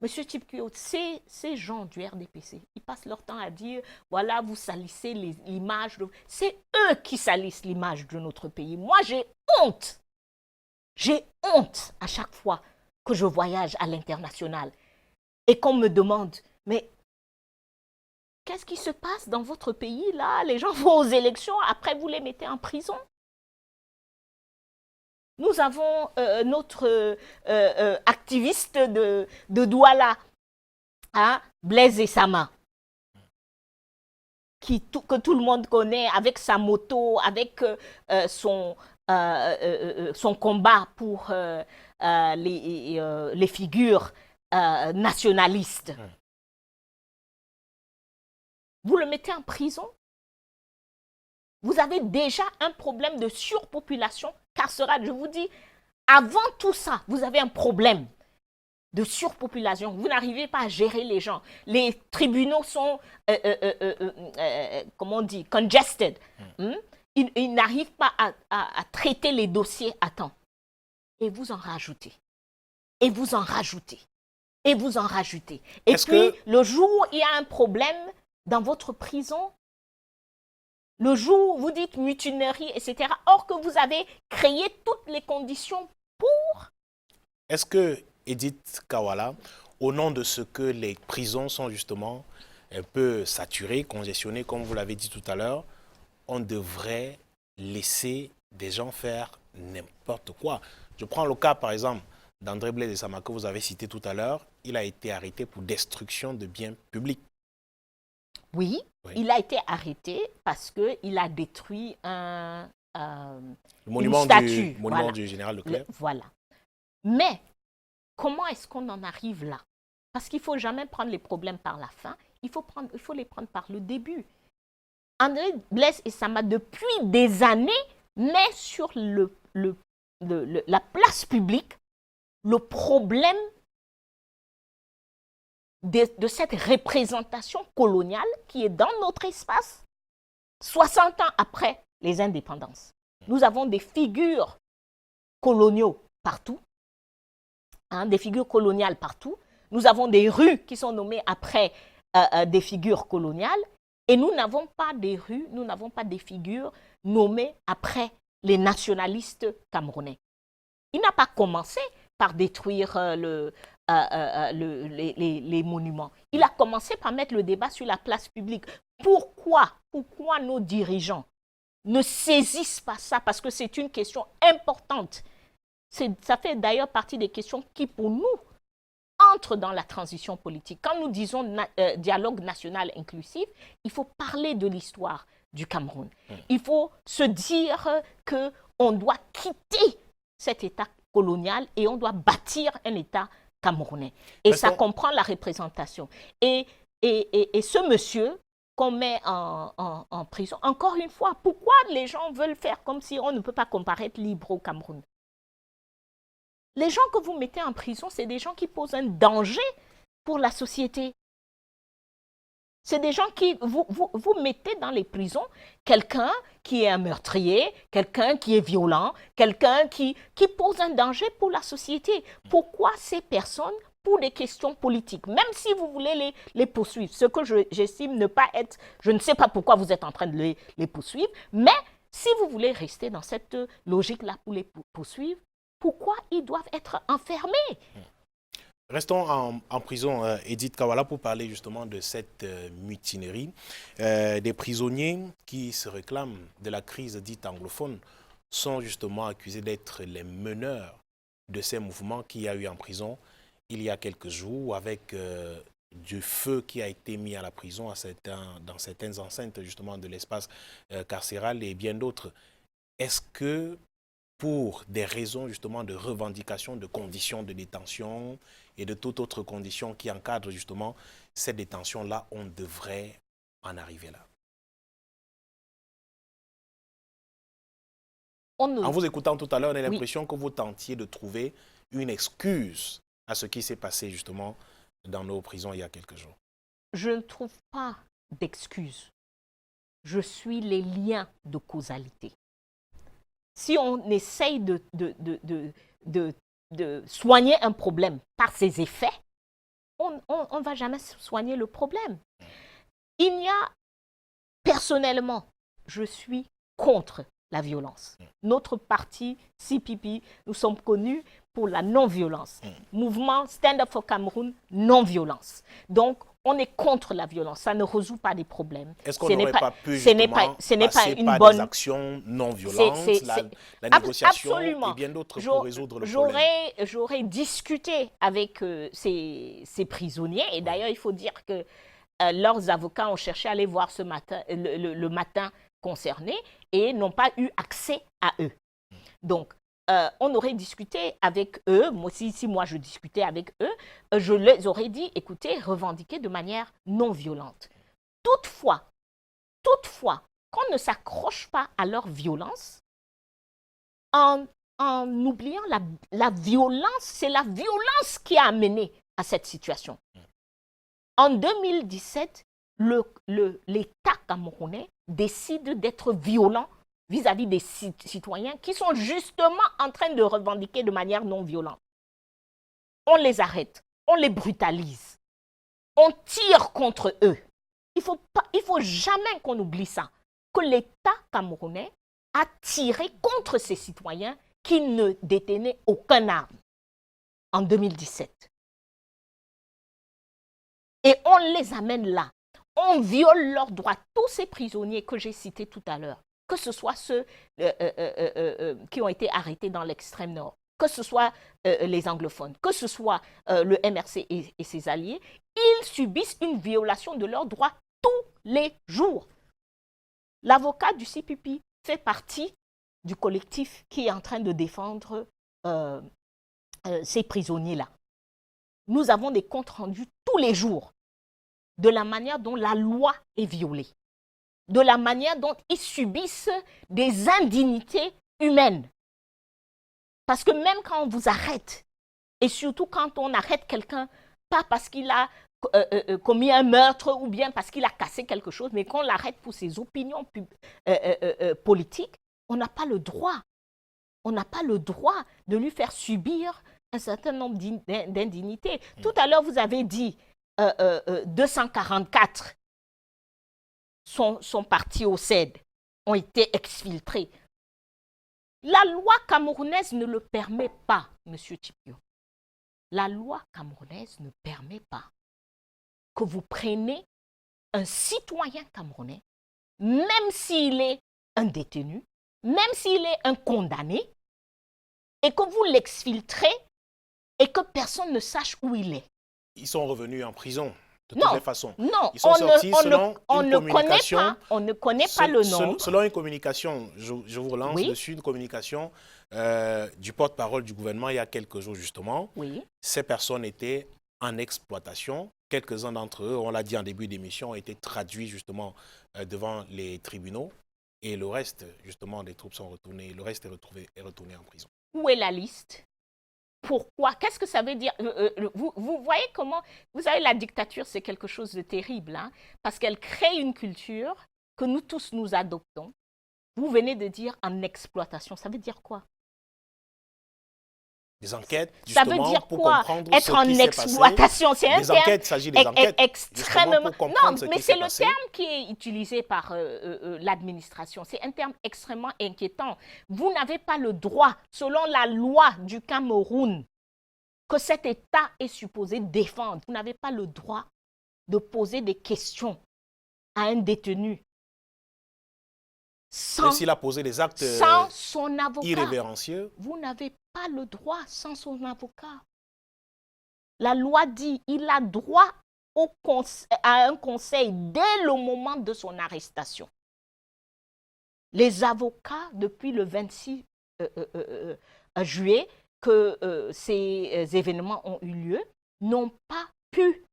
Monsieur Tchip-Kio, ces gens du RDPC, ils passent leur temps à dire, voilà, vous salissez l'image. C'est eux qui salissent l'image de notre pays. Moi, j'ai honte. J'ai honte à chaque fois que je voyage à l'international et qu'on me demande, mais qu'est-ce qui se passe dans votre pays là? Les gens vont aux élections, après vous les mettez en prison. Nous avons notre activiste de Douala, hein, Blaise Essama, que tout le monde connaît, avec sa moto, avec son combat pour les figures nationalistes. Vous le mettez en prison? Vous avez déjà un problème de surpopulation carcérale. Je vous dis, avant tout ça, vous avez un problème de surpopulation. Vous n'arrivez pas à gérer les gens. Les tribunaux sont, comment on dit, congested. Ils n'arrivent pas à traiter les dossiers à temps. Et vous en rajoutez. Et vous en rajoutez. Et vous en rajoutez. Et puis, le jour où il y a un problème dans votre prison, le jour où vous dites mutinerie, etc., or que vous avez créé toutes les conditions pour... Est-ce que, Edith Kawala, au nom de ce que les prisons sont justement un peu saturées, congestionnées, comme vous l'avez dit tout à l'heure, on devrait laisser des gens faire n'importe quoi? Je prends le cas, par exemple, d'André Blaise Essama, que vous avez cité tout à l'heure. Il a été arrêté pour destruction de biens publics. Oui, il a été arrêté parce qu'il a détruit une statue. Le monument du général Leclerc. Voilà. Mais, comment est-ce qu'on en arrive là? Parce qu'il ne faut jamais prendre les problèmes par la fin, il faut les prendre par le début. André Blaise Essama, depuis des années, met sur la place publique le problème de cette représentation coloniale qui est dans notre espace 60 ans après les indépendances. Nous avons des figures coloniaux partout, des figures coloniales partout. Nous avons des rues qui sont nommées après des figures coloniales et nous n'avons pas des rues, nous n'avons pas des figures nommées après les nationalistes camerounais. Il n'a pas commencé par détruire les monuments. Il a commencé par mettre le débat sur la place publique. Pourquoi nos dirigeants ne saisissent pas ça? Parce que c'est une question importante. Ça fait d'ailleurs partie des questions qui, pour nous, entrent dans la transition politique. Quand nous disons dialogue national inclusif, il faut parler de l'histoire du Cameroun. Il faut se dire qu'on doit quitter cet État colonial et on doit bâtir un État camerounais. Et ça comprend la représentation. Et ce monsieur qu'on met en prison, encore une fois, pourquoi les gens veulent faire comme si on ne peut pas comparaître libre au Cameroun? Les gens que vous mettez en prison, c'est des gens qui posent un danger pour la société. C'est des gens qui, vous mettez dans les prisons quelqu'un qui est un meurtrier, quelqu'un qui est violent, quelqu'un qui pose un danger pour la société. Pourquoi ces personnes, pour des questions politiques, même si vous voulez les poursuivre, ce que j'estime ne pas être, je ne sais pas pourquoi vous êtes en train de les poursuivre, mais si vous voulez rester dans cette logique-là pour les poursuivre, pourquoi ils doivent être enfermés? Restons en prison, Edith Kawala, pour parler justement de cette mutinerie. Des prisonniers qui se réclament de la crise dite anglophone sont justement accusés d'être les meneurs de ces mouvements qu'il y a eu en prison il y a quelques jours, avec du feu qui a été mis à la prison dans certaines enceintes justement de l'espace carcéral et bien d'autres. Est-ce que pour des raisons justement de revendication de conditions de détention et de toute autre condition qui encadre justement cette détention-là, on devrait en arriver là? En vous écoutant tout à l'heure, on a l'impression que vous tentiez de trouver une excuse à ce qui s'est passé justement dans nos prisons il y a quelques jours. Je ne trouve pas d'excuse. Je suis les liens de causalité. Si on essaye de soigner un problème par ses effets, on ne va jamais soigner le problème. Il y a, personnellement, je suis contre la violence. Notre parti, CPP, nous sommes connus pour la non-violence. Mouvement Stand Up for Cameroun, non-violence. Donc, on est contre la violence, ça ne résout pas des problèmes. Est-ce qu'on n'aurait pas pu justement passer par des actions non violentes, la négociation et bien d'autres pour résoudre le problème? J'aurais discuté avec ces prisonniers et d'ailleurs il faut dire que leurs avocats ont cherché à aller voir le matin concerné et n'ont pas eu accès à eux. Donc, on aurait discuté avec eux, si moi je discutais avec eux, je les aurais dit, écoutez, revendiquez de manière non violente. Toutefois, qu'on ne s'accroche pas à leur violence, en oubliant la violence, c'est la violence qui a amené à cette situation. En 2017, l'État camerounais décide d'être violent vis-à-vis des citoyens qui sont justement en train de revendiquer de manière non violente. On les arrête, on les brutalise, on tire contre eux. Il faut jamais qu'on oublie ça, que l'État camerounais a tiré contre ces citoyens qui ne détenaient aucune arme en 2017. Et on les amène là, on viole leurs droits, tous ces prisonniers que j'ai cités tout à l'heure, que ce soit ceux qui ont été arrêtés dans l'extrême nord, que ce soit les anglophones, que ce soit le MRC et ses alliés, ils subissent une violation de leurs droits tous les jours. L'avocat du CPP fait partie du collectif qui est en train de défendre ces prisonniers-là. Nous avons des comptes rendus tous les jours de la manière dont la loi est violée, de la manière dont ils subissent des indignités humaines. Parce que même quand on vous arrête, et surtout quand on arrête quelqu'un, pas parce qu'il a commis un meurtre ou bien parce qu'il a cassé quelque chose, mais qu'on l'arrête pour ses opinions politiques, on n'a pas le droit. On n'a pas le droit de lui faire subir un certain nombre d'indignités. Tout à l'heure, vous avez dit 244 sont partis au CED, ont été exfiltrés. La loi camerounaise ne le permet pas, M. Tchipio. La loi camerounaise ne permet pas que vous preniez un citoyen camerounais, même s'il est un détenu, même s'il est un condamné, et que vous l'exfiltrez et que personne ne sache où il est. Ils sont revenus en prison, de toutes les façons. Non, ils sont sortis selon on une ne communication. on ne connaît pas le nom. Selon une communication, je vous relance Oui. dessus, une communication du porte-parole du gouvernement il y a quelques jours justement. Oui. Ces personnes étaient en exploitation. Quelques-uns d'entre eux, on l'a dit en début d'émission, ont été traduits justement devant les tribunaux. Et le reste, justement, des troupes sont retournées. Le reste est retourné en prison. Où est la liste? Pourquoi? Qu'est-ce que ça veut dire? Vous voyez comment... Vous savez, la dictature, c'est quelque chose de terrible, hein, parce qu'elle crée une culture que nous tous nous adoptons. Vous venez de dire en exploitation. Ça veut dire quoi? Des enquêtes, ça veut dire pour quoi? comprendre Être en exploitation, c'est un terme il s'agit des enquêtes, extrêmement... Non, mais c'est le passé. terme qui est utilisé par l'administration. C'est un terme extrêmement inquiétant. Vous n'avez pas le droit, selon la loi du Cameroun, que cet État est supposé défendre. Vous n'avez pas le droit de poser des questions à un détenu Même s'il a posé des actes sans son avocat. Irrévérencieux. Vous n'avez pas le droit sans son avocat. La loi dit qu'il a droit à un conseil dès le moment de son arrestation. Les avocats, depuis le 26 juillet, que ces événements ont eu lieu, n'ont pas pu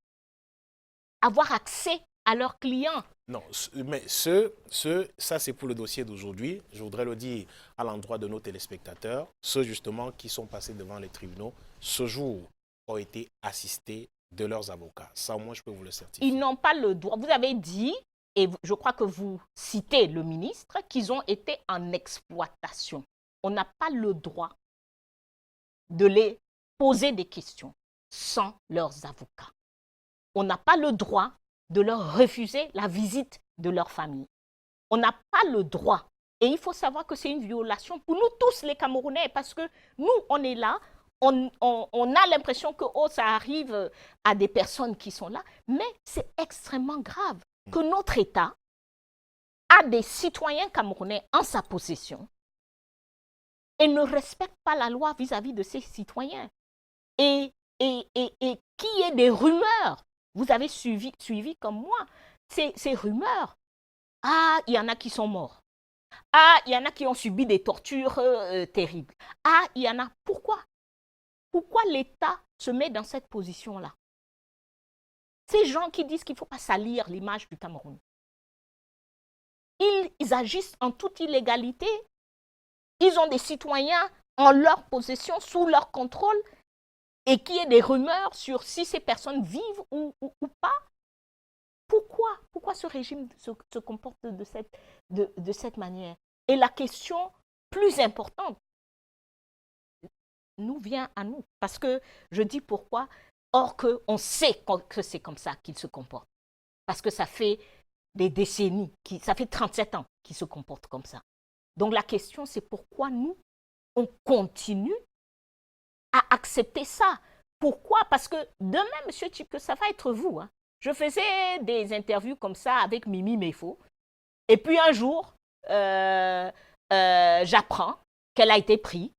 avoir accès à leurs clients. Non, mais ça c'est pour le dossier d'aujourd'hui. Je voudrais le dire à l'endroit de nos téléspectateurs. Ceux justement qui sont passés devant les tribunaux, ce jour, ont été assistés de leurs avocats. Ça au moins je peux vous le certifier. Ils n'ont pas le droit. Vous avez dit, et je crois que vous citez le ministre, qu'ils ont été en exploitation. On n'a pas le droit de les poser des questions sans leurs avocats. On n'a pas le droit de leur refuser la visite de leur famille. On n'a pas le droit. Et il faut savoir que c'est une violation pour nous tous les Camerounais, parce que nous, on est là, on a l'impression que ça arrive à des personnes qui sont là, mais c'est extrêmement grave que notre État a des citoyens camerounais en sa possession et ne respecte pas la loi vis-à-vis de ses citoyens. Et qu'il y ait des rumeurs. Vous avez suivi comme moi ces rumeurs. Ah, il y en a qui sont morts. Ah, il y en a qui ont subi des tortures terribles. Ah, il y en a. Pourquoi? Pourquoi l'État se met dans cette position-là? Ces gens qui disent qu'il ne faut pas salir l'image du Cameroun. Ils agissent en toute illégalité. Ils ont des citoyens en leur possession, sous leur contrôle, et qu'il y ait des rumeurs sur si ces personnes vivent ou pas. Pourquoi ce régime se comporte de cette manière? Et la question plus importante nous vient à nous. Parce que je dis pourquoi, or qu'on sait que c'est comme ça qu'il se comporte. Parce que ça fait des décennies, ça fait 37 ans qu'il se comporte comme ça. Donc la question, c'est pourquoi nous, on continue à accepter ça. Pourquoi? Parce que demain, M. Tchipio, ça va être vous. Hein. Je faisais des interviews comme ça avec Mimi Mefo. Et puis un jour, j'apprends qu'elle a été prise,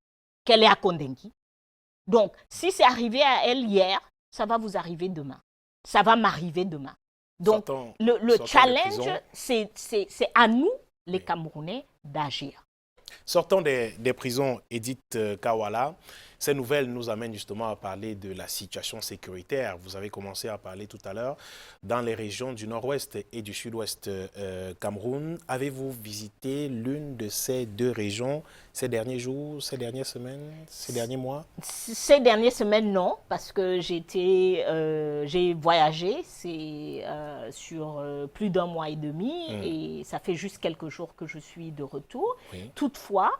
qu'elle est à Kondenki. Donc, si c'est arrivé à elle hier, ça va vous arriver demain. Ça va m'arriver demain. Donc, le challenge, c'est à nous, les Camerounais, d'agir. Sortant des prisons, Edith Kawala, Ces nouvelles nous amènent justement à parler de la situation sécuritaire. Vous avez commencé à parler tout à l'heure dans les régions du nord-ouest et du sud-ouest Cameroun. Avez-vous visité l'une de ces deux régions ces derniers jours, ces dernières semaines, ces derniers mois? Ces dernières semaines, non, parce que j'ai voyagé sur plus d'un mois et demi et ça fait juste quelques jours que je suis de retour. Oui. Toutefois,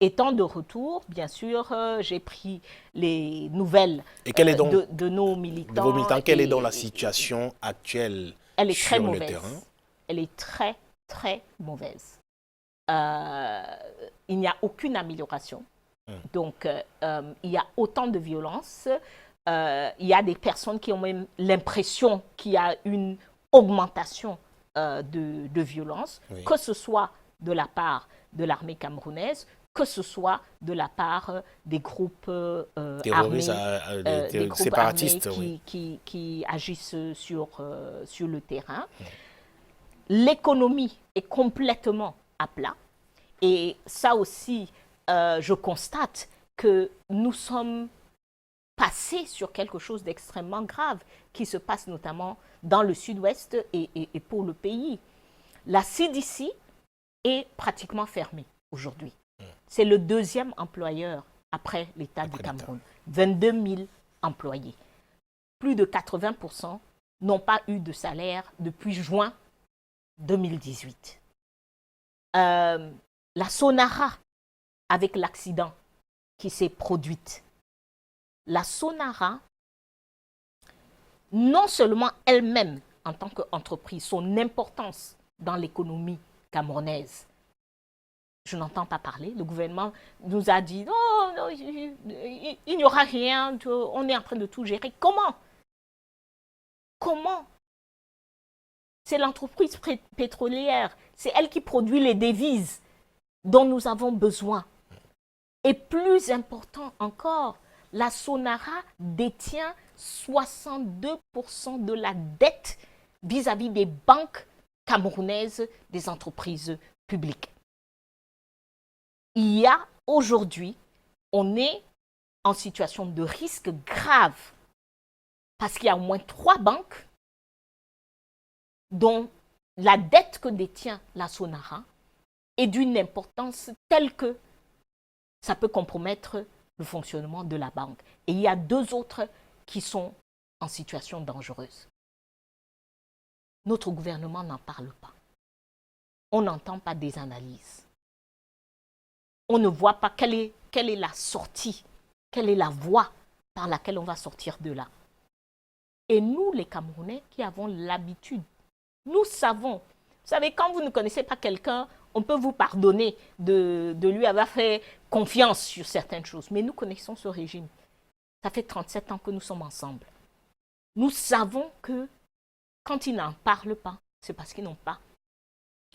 étant de retour, bien sûr, j'ai pris les nouvelles Et quelle est donc, de nos militants. de vos militants, quelle est donc la situation actuelle elle est très sur le mauvaise. terrain? Elle est très, très mauvaise. Il n'y a aucune amélioration. Donc, il y a autant de violence. Il y a des personnes qui ont même l'impression qu'il y a une augmentation de violence, Oui. que ce soit de la part de l'armée camerounaise, que ce soit de la part des groupes Terroristes, armés, des groupes séparatistes, armés oui. qui agissent sur le terrain. L'économie est complètement à plat. Et ça aussi, je constate que nous sommes passés sur quelque chose d'extrêmement grave qui se passe notamment dans le sud-ouest et pour le pays. La CDC est pratiquement fermée aujourd'hui. C'est le deuxième employeur après l'État du Cameroun. 22 000 employés. Plus de 80% n'ont pas eu de salaire depuis juin 2018. La Sonara, avec l'accident qui s'est produit, la Sonara, non seulement elle-même, en tant qu'entreprise, son importance dans l'économie camerounaise, je n'entends pas parler. Le gouvernement nous a dit non, non, il n'y aura rien, on est en train de tout gérer. Comment? Comment? C'est l'entreprise pétrolière, c'est elle qui produit les devises dont nous avons besoin. Et plus important encore, la Sonara détient 62% de la dette vis-à-vis des banques camerounaises des entreprises publiques. Il y a aujourd'hui, on est en situation de risque grave parce qu'il y a au moins 3 banques dont la dette que détient la Sonara est d'une importance telle que ça peut compromettre le fonctionnement de la banque. Et il y a 2 autres qui sont en situation dangereuse. Notre gouvernement n'en parle pas. On n'entend pas des analyses. On ne voit pas quelle est la sortie, quelle est la voie par laquelle on va sortir de là. Et nous, les Camerounais, qui avons l'habitude, nous savons. Vous savez, quand vous ne connaissez pas quelqu'un, on peut vous pardonner de lui avoir fait confiance sur certaines choses. Mais nous connaissons ce régime. Ça fait 37 ans que nous sommes ensemble. Nous savons que quand ils n'en parlent pas, c'est parce qu'ils n'ont pas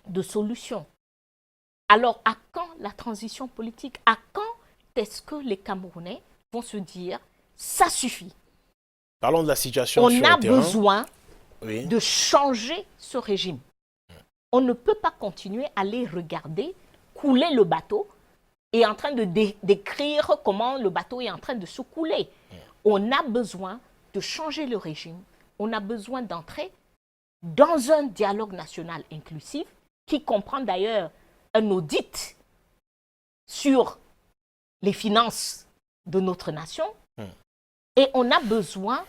de solution. Alors, à quand la transition politique? À quand est-ce que les Camerounais vont se dire « ça suffit ». Parlons de la situation sur le terrain. On a besoin de changer ce régime. On ne peut pas continuer à les regarder couler le bateau et en train de décrire comment le bateau est en train de se couler. On a besoin de changer le régime. On a besoin d'entrer dans un dialogue national inclusif qui comprend d'ailleurs un audit sur les finances de notre nation. Et on a besoin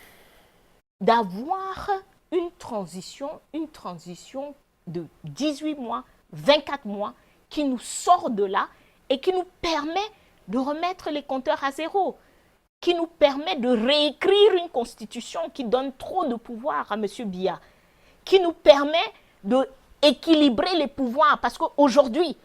d'avoir une transition de 18 mois, 24 mois, qui nous sort de là et qui nous permet de remettre les compteurs à zéro, qui nous permet de réécrire une constitution qui donne trop de pouvoir à M. Biya, qui nous permet d'équilibrer les pouvoirs. Parce qu'aujourd'hui,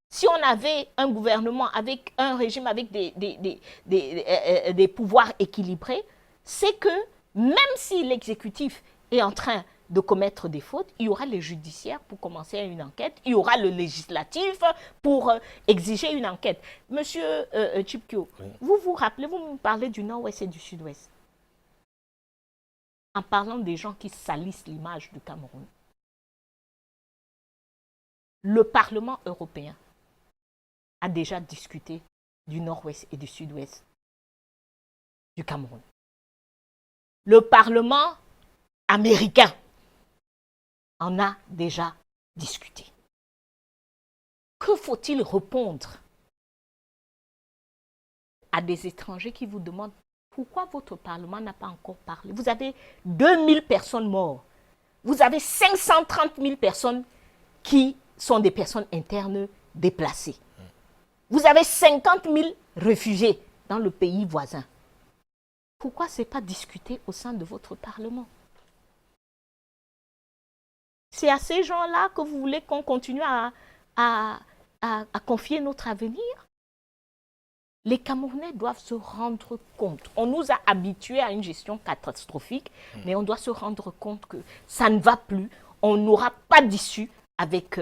si on avait un gouvernement, avec un régime, avec des pouvoirs équilibrés, c'est que même si l'exécutif est en train de commettre des fautes, il y aura les judiciaires pour commencer une enquête, il y aura le législatif pour exiger une enquête. Monsieur Chipkio, vous vous rappelez, vous me parlez du nord-ouest et du sud-ouest, en parlant des gens qui salissent l'image du Cameroun. Le Parlement européen a déjà discuté du nord-ouest et du sud-ouest du Cameroun. Le Parlement américain en a déjà discuté. Que faut-il répondre à des étrangers qui vous demandent pourquoi votre Parlement n'a pas encore parlé? Vous avez 2000 personnes mortes. Vous avez 530 000 personnes qui sont des personnes internes déplacées. Vous avez 50 000 réfugiés dans le pays voisin. Pourquoi ce n'est pas discuté au sein de votre Parlement? C'est à ces gens-là que vous voulez qu'on continue à confier notre avenir? Les Camerounais doivent se rendre compte. On nous a habitués à une gestion catastrophique, mais on doit se rendre compte que ça ne va plus. On n'aura pas d'issue avec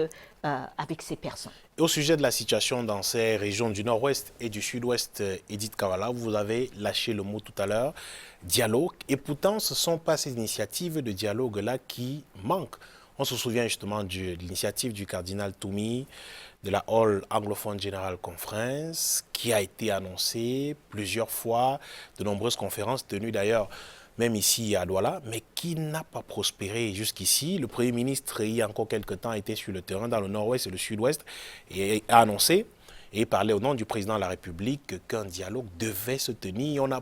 ces personnes. Et au sujet de la situation dans ces régions du nord-ouest et du sud-ouest, Edith Kawala, vous avez lâché le mot tout à l'heure, dialogue. Et pourtant, ce ne sont pas ces initiatives de dialogue-là qui manquent. On se souvient justement de l'initiative du cardinal Toumi, de la All Anglophone General Conference, qui a été annoncée plusieurs fois, de nombreuses conférences tenues d'ailleurs, même ici à Douala, mais qui n'a pas prospéré jusqu'ici. Le Premier ministre, il y a encore quelques temps, était sur le terrain dans le nord-ouest et le sud-ouest, et a annoncé, et parlait au nom du président de la République, qu'un dialogue devait se tenir. On a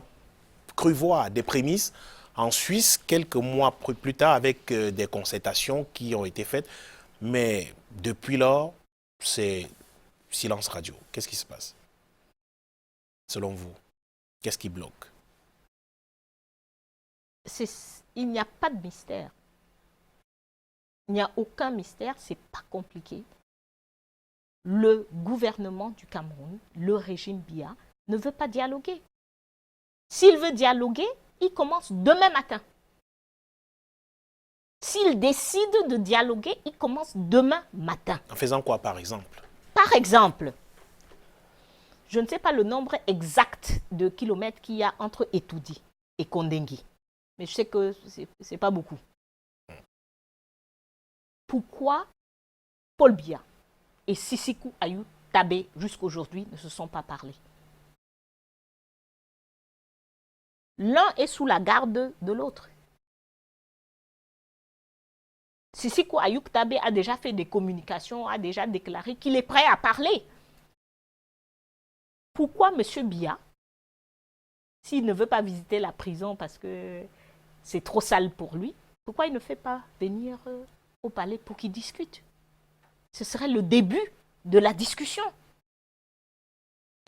cru voir des prémices en Suisse, quelques mois plus tard, avec des concertations qui ont été faites. Mais depuis lors, c'est silence radio. Qu'est-ce qui se passe? Selon vous, qu'est-ce qui bloque? Il n'y a pas de mystère. Il n'y a aucun mystère, c'est pas compliqué. Le gouvernement du Cameroun, le régime Biya, ne veut pas dialoguer. S'il veut dialoguer, il commence demain matin. S'il décide de dialoguer, il commence demain matin. En faisant quoi, par exemple? Par exemple, je ne sais pas le nombre exact de kilomètres qu'il y a entre Etoudi et Kondengui, mais je sais que ce n'est pas beaucoup. Pourquoi Paul Biya et Sisikou Ayou Tabé, jusqu'aujourd'hui, ne se sont pas parlé? L'un est sous la garde de l'autre. Sisikou Ayou Tabé a déjà fait des communications, a déjà déclaré qu'il est prêt à parler. Pourquoi M. Biya, s'il ne veut pas visiter la prison parce que c'est trop sale pour lui, pourquoi il ne fait pas venir au palais pour qu'il discute? Ce serait le début de la discussion.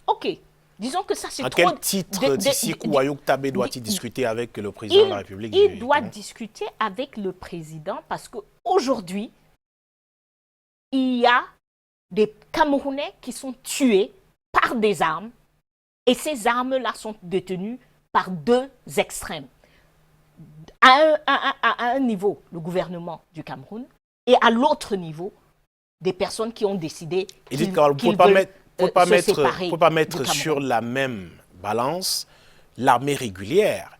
Ok, disons que ça c'est trop... À quel titre Sisikou Ayou Tabé doit-il discuter avec le président de la République? Il doit discuter avec le président parce qu'aujourd'hui, il y a des Camerounais qui sont tués par des armes et ces armes-là sont détenues par deux extrêmes. À un niveau, le gouvernement du Cameroun, et à l'autre niveau, des personnes qui ont décidé qu'ils veulent ne peut pas mettre sur la même balance l'armée régulière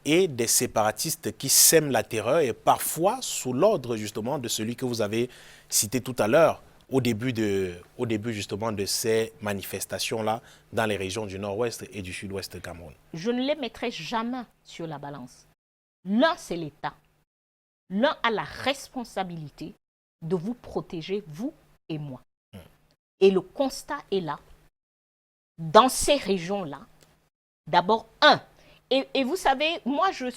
et des séparatistes qui sèment la terreur et parfois sous l'ordre justement de celui que vous avez cité tout à l'heure au début justement de ces manifestations-là dans les régions du nord-ouest et du sud-ouest du Cameroun. Je ne les mettrai jamais sur la balance. L'un, c'est l'État. L'un a la responsabilité de vous protéger, vous et moi. Et le constat est là. Dans ces régions-là, d'abord, et vous savez, moi je ne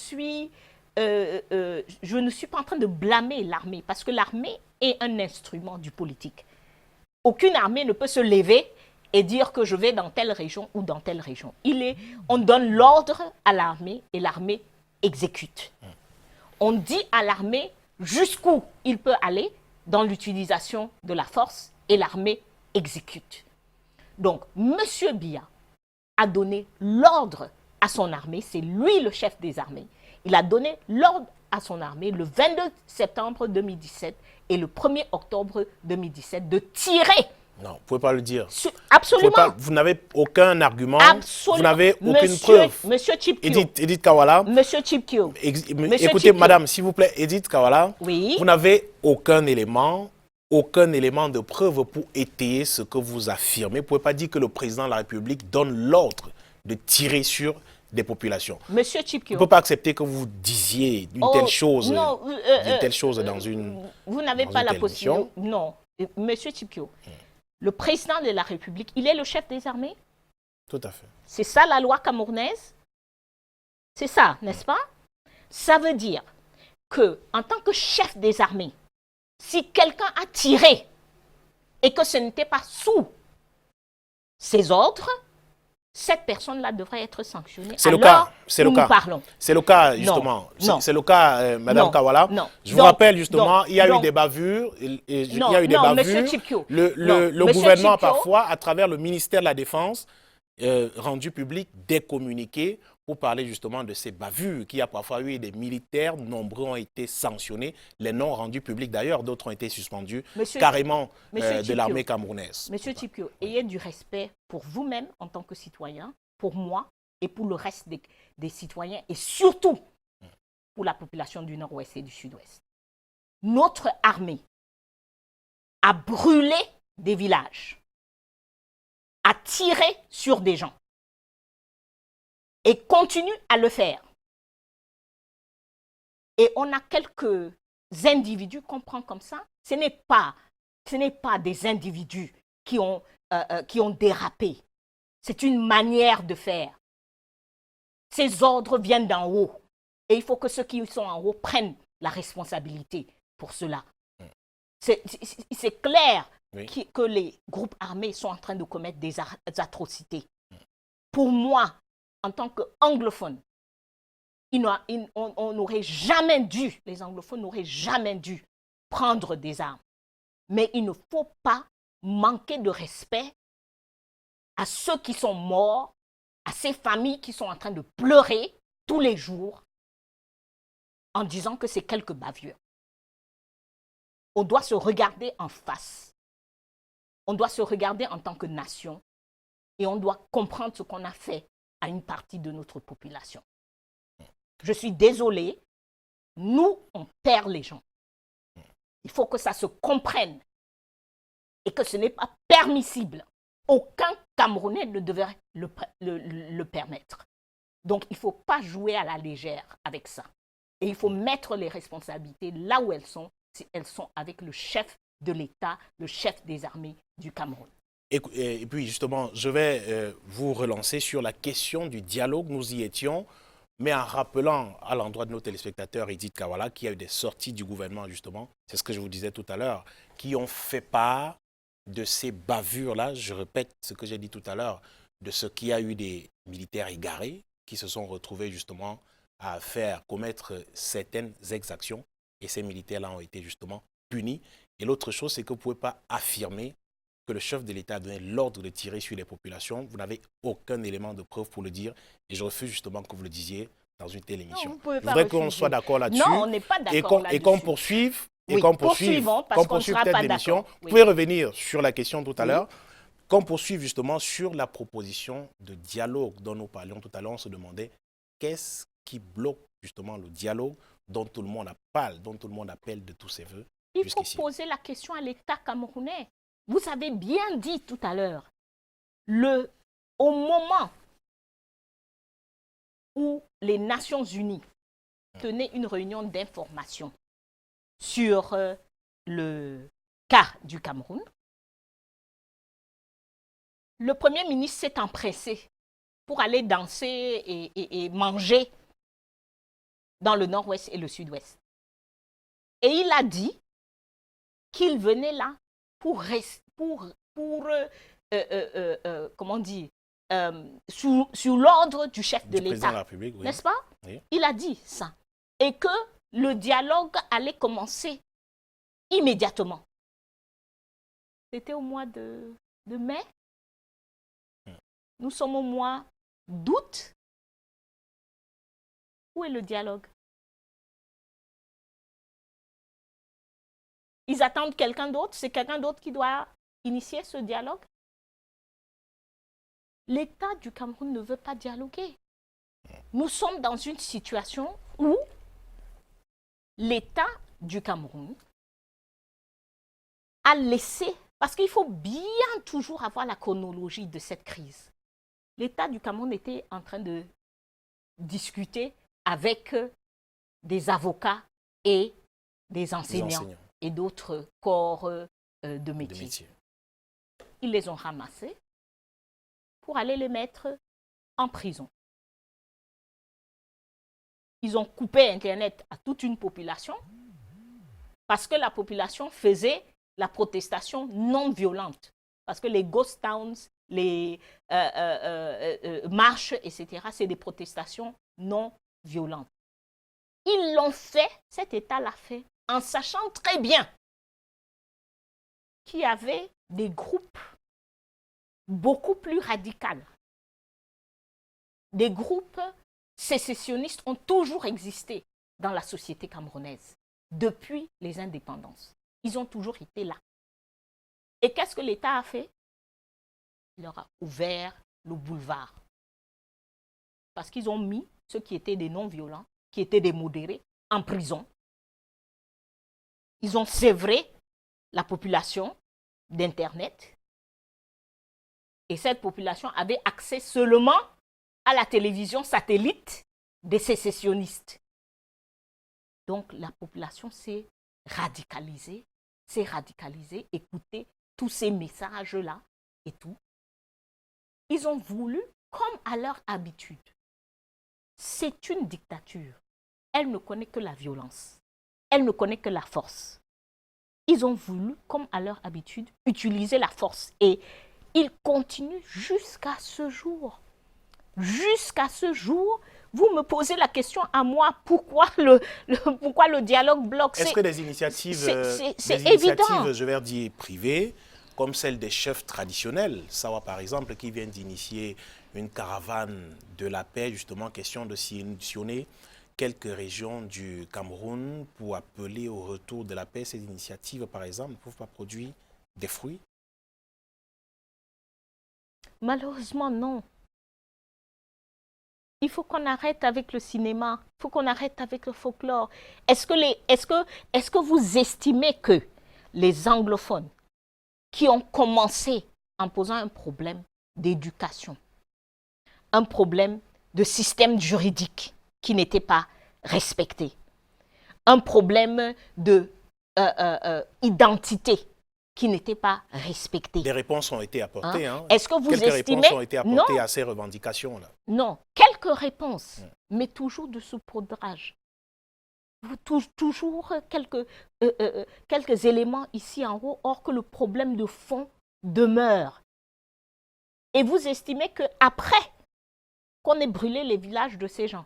suis pas en train de blâmer l'armée, parce que l'armée est un instrument du politique. Aucune armée ne peut se lever et dire que je vais dans telle région ou dans telle région. On donne l'ordre à l'armée et l'armée exécute. On dit à l'armée jusqu'où il peut aller dans l'utilisation de la force et l'armée exécute. Donc, M. Biya a donné l'ordre à son armée, c'est lui le chef des armées. Il a donné l'ordre à son armée le 22 septembre 2017 et le 1er octobre 2017 de tirer. Non, vous ne pouvez pas le dire. Absolument. Vous n'avez aucun argument, absolument. Vous n'avez aucune preuve. Monsieur Chipkio. Edith Kawala. Monsieur Chipkio. Écoutez, madame, s'il vous plaît, Edith Kawala. Oui. Vous n'avez aucun élément de preuve pour étayer ce que vous affirmez. Vous ne pouvez pas dire que le président de la République donne l'ordre de tirer sur des populations. Monsieur On ne Chipkio. peut pas accepter que vous disiez une telle chose, dans une vous n'avez dans pas une la telle possibilité. mission. Non. Monsieur Chipkio, le président de la République, il est le chef des armées. Tout à fait. C'est ça la loi camerounaise? C'est ça, n'est-ce pas? Ça veut dire que, en tant que chef des armées, si quelqu'un a tiré et que ce n'était pas sous ses ordres, cette personne-là devrait être sanctionnée. C'est le cas. C'est le nous cas. parlons. C'est le cas, justement. Non. C'est le cas, Madame Non. Kawala. Non. Je vous rappelle, justement, Donc, il y a eu des bavures. Il y a eu des bavures. Monsieur Chipkio. Le Monsieur gouvernement, Chipkio, parfois, à travers le ministère de la Défense, rendu public des communiqués pour parler justement de ces bavures, qu'il y a parfois eu des militaires, nombreux ont été sanctionnés, les noms rendus publics d'ailleurs, d'autres ont été suspendus carrément de l'armée camerounaise. Monsieur Chipkio, ayez du respect pour vous-même en tant que citoyen, pour moi et pour le reste des citoyens et surtout pour la population du Nord-Ouest et du Sud-Ouest. Notre armée a brûlé des villages, a tiré sur des gens et continue à le faire. Et on a quelques individus qu'on prend comme ça. Ce n'est pas des individus qui ont dérapé. C'est une manière de faire. Ces ordres viennent d'en haut. Et il faut que ceux qui sont en haut prennent la responsabilité pour cela. C'est clair que les groupes armés sont en train de commettre des atrocités. Pour moi, en tant qu'anglophone, on n'aurait jamais dû, les anglophones n'auraient jamais dû prendre des armes. Mais il ne faut pas manquer de respect à ceux qui sont morts, à ces familles qui sont en train de pleurer tous les jours en disant que c'est quelques bavures. On doit se regarder en face. On doit se regarder en tant que nation et on doit comprendre ce qu'on a fait à une partie de notre population. Je suis désolée, nous, on perd les gens. Il faut que ça se comprenne et que ce n'est pas permissible. Aucun Camerounais ne devrait le permettre. Donc, il ne faut pas jouer à la légère avec ça. Et il faut mettre les responsabilités là où elles sont, si elles sont avec le chef de l'État, le chef des armées du Cameroun. Et puis justement, je vais vous relancer sur la question du dialogue. Nous y étions, mais en rappelant à l'endroit de nos téléspectateurs, Edith Kawala, qu'il y a eu des sorties du gouvernement justement, c'est ce que je vous disais tout à l'heure, qui ont fait part de ces bavures-là, je répète ce que j'ai dit tout à l'heure, de ce qu'il y a eu des militaires égarés qui se sont retrouvés justement à commettre certaines exactions et ces militaires-là ont été justement punis. Et l'autre chose, c'est que vous ne pouvez pas affirmer que le chef de l'État a donné l'ordre de tirer sur les populations. Vous n'avez aucun élément de preuve pour le dire. Et je refuse justement que vous le disiez dans une telle émission. Non, je voudrais qu'on soit d'accord là-dessus. Non, on n'est pas d'accord là-dessus. Et qu'on poursuive. Oui, poursuivons, parce qu'on ne sera pas d'accord. Vous pouvez revenir sur la question tout à l'heure. Qu'on poursuive justement sur la proposition de dialogue dont nous parlions tout à l'heure. On se demandait qu'est-ce qui bloque justement le dialogue dont tout le monde parle, dont tout le monde appelle de tous ses voeux. Il faut poser la question à l'État camerounais. Vous avez bien dit tout à l'heure, au moment où les Nations Unies tenaient une réunion d'information sur le cas du Cameroun, le Premier ministre s'est empressé pour aller danser et manger dans le Nord-Ouest et le Sud-Ouest. Et il a dit qu'il venait là comment dire, sous l'ordre du chef de l'État, oui. N'est-ce pas? Oui. Il a dit ça. Et que le dialogue allait commencer immédiatement. C'était au mois de mai. Nous sommes au mois d'août. Où est le dialogue? Ils attendent quelqu'un d'autre? C'est quelqu'un d'autre qui doit initier ce dialogue? L'État du Cameroun ne veut pas dialoguer. Nous sommes dans une situation où l'État du Cameroun a laissé, parce qu'il faut bien toujours avoir la chronologie de cette crise. L'État du Cameroun était en train de discuter avec des avocats et des enseignants et d'autres corps de métier. Ils les ont ramassés pour aller les mettre en prison. Ils ont coupé Internet à toute une population parce que la population faisait la protestation non violente. Parce que les ghost towns, les marches, etc., c'est des protestations non violentes. Ils l'ont fait, cet État l'a fait, en sachant très bien qu'il y avait des groupes beaucoup plus radicaux. Des groupes sécessionnistes ont toujours existé dans la société camerounaise depuis les indépendances. Ils ont toujours été là. Et qu'est-ce que l'État a fait? Il leur a ouvert le boulevard. Parce qu'ils ont mis ceux qui étaient des non-violents, qui étaient des modérés, en prison. Ils ont sévré la population d'Internet. Et cette population avait accès seulement à la télévision satellite des sécessionnistes. Donc la population s'est radicalisée, écoutez tous ces messages-là et tout. Ils ont voulu, comme à leur habitude, c'est une dictature. Elle ne connaît que la violence. Elle ne connaît que la force. Ils ont voulu, comme à leur habitude, utiliser la force. Et ils continuent jusqu'à ce jour. Jusqu'à ce jour, vous me posez la question à moi, pourquoi le dialogue bloque? Est-ce que des initiatives, évident. je vais dire privées, comme celle des chefs traditionnels, Sawa par exemple, qui vient d'initier une caravane de la paix, justement, question de sillonner quelques régions du Cameroun pour appeler au retour de la paix, ces initiatives, par exemple, ne peuvent pas produire des fruits? Malheureusement, non. Il faut qu'on arrête avec le cinéma, il faut qu'on arrête avec le folklore. Est-ce que vous estimez que les anglophones qui ont commencé en posant un problème d'éducation, un problème de système juridique qui n'était pas respecté, un problème d'identité qui n'était pas respecté. Des réponses ont été apportées. Hein? Est-ce que vous Quelques estimez... réponses ont été apportées à ces revendications-là. Non, quelques réponses, mais toujours de saupoudrage. Toujours quelques éléments ici en haut, or que le problème de fond demeure. Et vous estimez qu'après qu'on ait brûlé les villages de ces gens,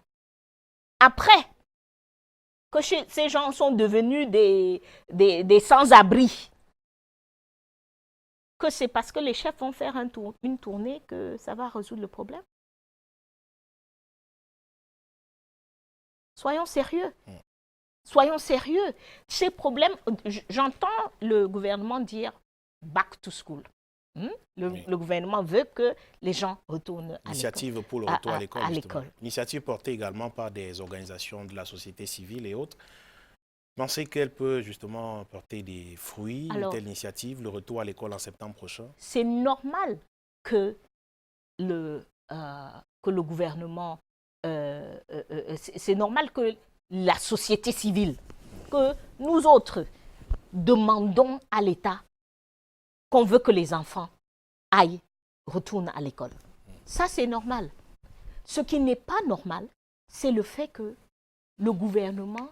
après que ces gens sont devenus des sans-abri, que c'est parce que les chefs vont faire une tournée que ça va résoudre le problème? Soyons sérieux. Soyons sérieux. Ces problèmes, j'entends le gouvernement dire « back to school ». Le gouvernement veut que les gens retournent à l'école. Initiative pour le retour à l'école. Initiative portée également par des organisations de la société civile et autres. Pensez qu'elle peut justement porter des fruits, une telle initiative, le retour à l'école en septembre prochain? C'est normal que le gouvernement, c'est normal que la société civile, que nous autres demandons à l'État qu'on veut que les enfants retournent à l'école. Ça, c'est normal. Ce qui n'est pas normal, c'est le fait que le gouverneur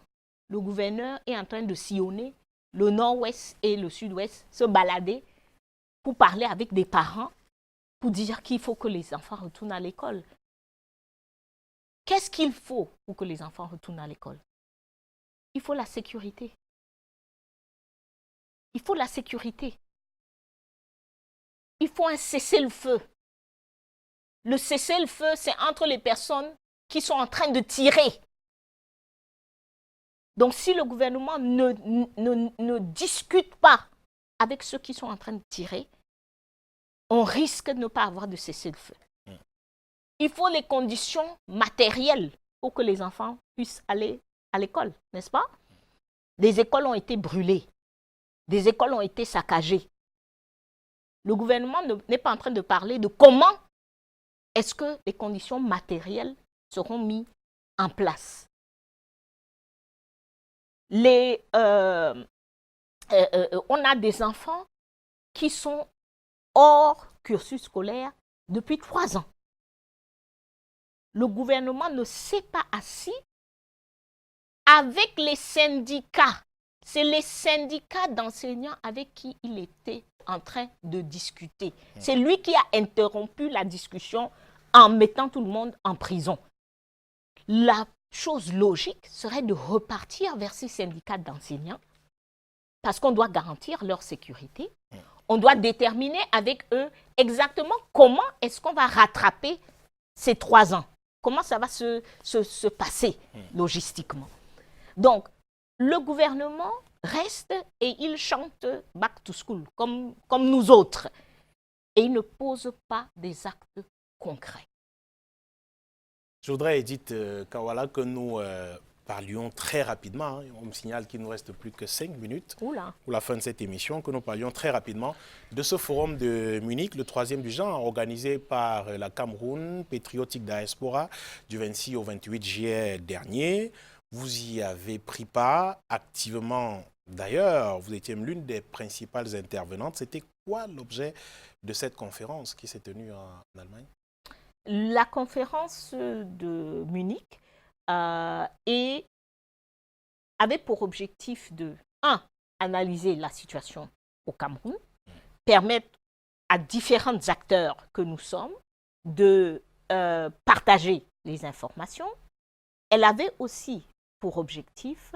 est en train de sillonner le nord-ouest et le sud-ouest, se balader pour parler avec des parents, pour dire qu'il faut que les enfants retournent à l'école. Qu'est-ce qu'il faut pour que les enfants retournent à l'école? Il faut la sécurité. Il faut la sécurité. Il faut un cessez-le-feu. Le cessez-le-feu, c'est entre les personnes qui sont en train de tirer. Donc, si le gouvernement ne discute pas avec ceux qui sont en train de tirer, on risque de ne pas avoir de cessez-le-feu. Il faut les conditions matérielles pour que les enfants puissent aller à l'école, n'est-ce pas? Des écoles ont été brûlées. Des écoles ont été saccagées. Le gouvernement n'est pas en train de parler de comment est-ce que les conditions matérielles seront mis en place. On a des enfants qui sont hors cursus scolaire depuis 3 ans. Le gouvernement ne s'est pas assis avec les syndicats. C'est les syndicats d'enseignants avec qui il était en train de discuter. C'est lui qui a interrompu la discussion en mettant tout le monde en prison. La chose logique serait de repartir vers ces syndicats d'enseignants parce qu'on doit garantir leur sécurité. On doit déterminer avec eux exactement comment est-ce qu'on va rattraper ces 3 ans. Comment ça va se passer logistiquement. Donc, le gouvernement reste et il chante back to school comme nous autres. Et il ne pose pas des actes concrets. Je voudrais, Edith Kawala, que nous parlions très rapidement. On me signale qu'il nous reste plus que 5 minutes pour la fin de cette émission, que nous parlions très rapidement de ce forum de Munich, le 3e du genre, organisé par la Cameroun Patriotic Diaspora du 26 au 28 juillet dernier. Vous y avez pris part activement. D'ailleurs, vous étiez l'une des principales intervenantes. C'était quoi l'objet de cette conférence qui s'est tenue en Allemagne? La conférence de Munich avait pour objectif de, analyser la situation au Cameroun, permettre à différents acteurs que nous sommes de partager les informations. Elle avait aussi pour objectif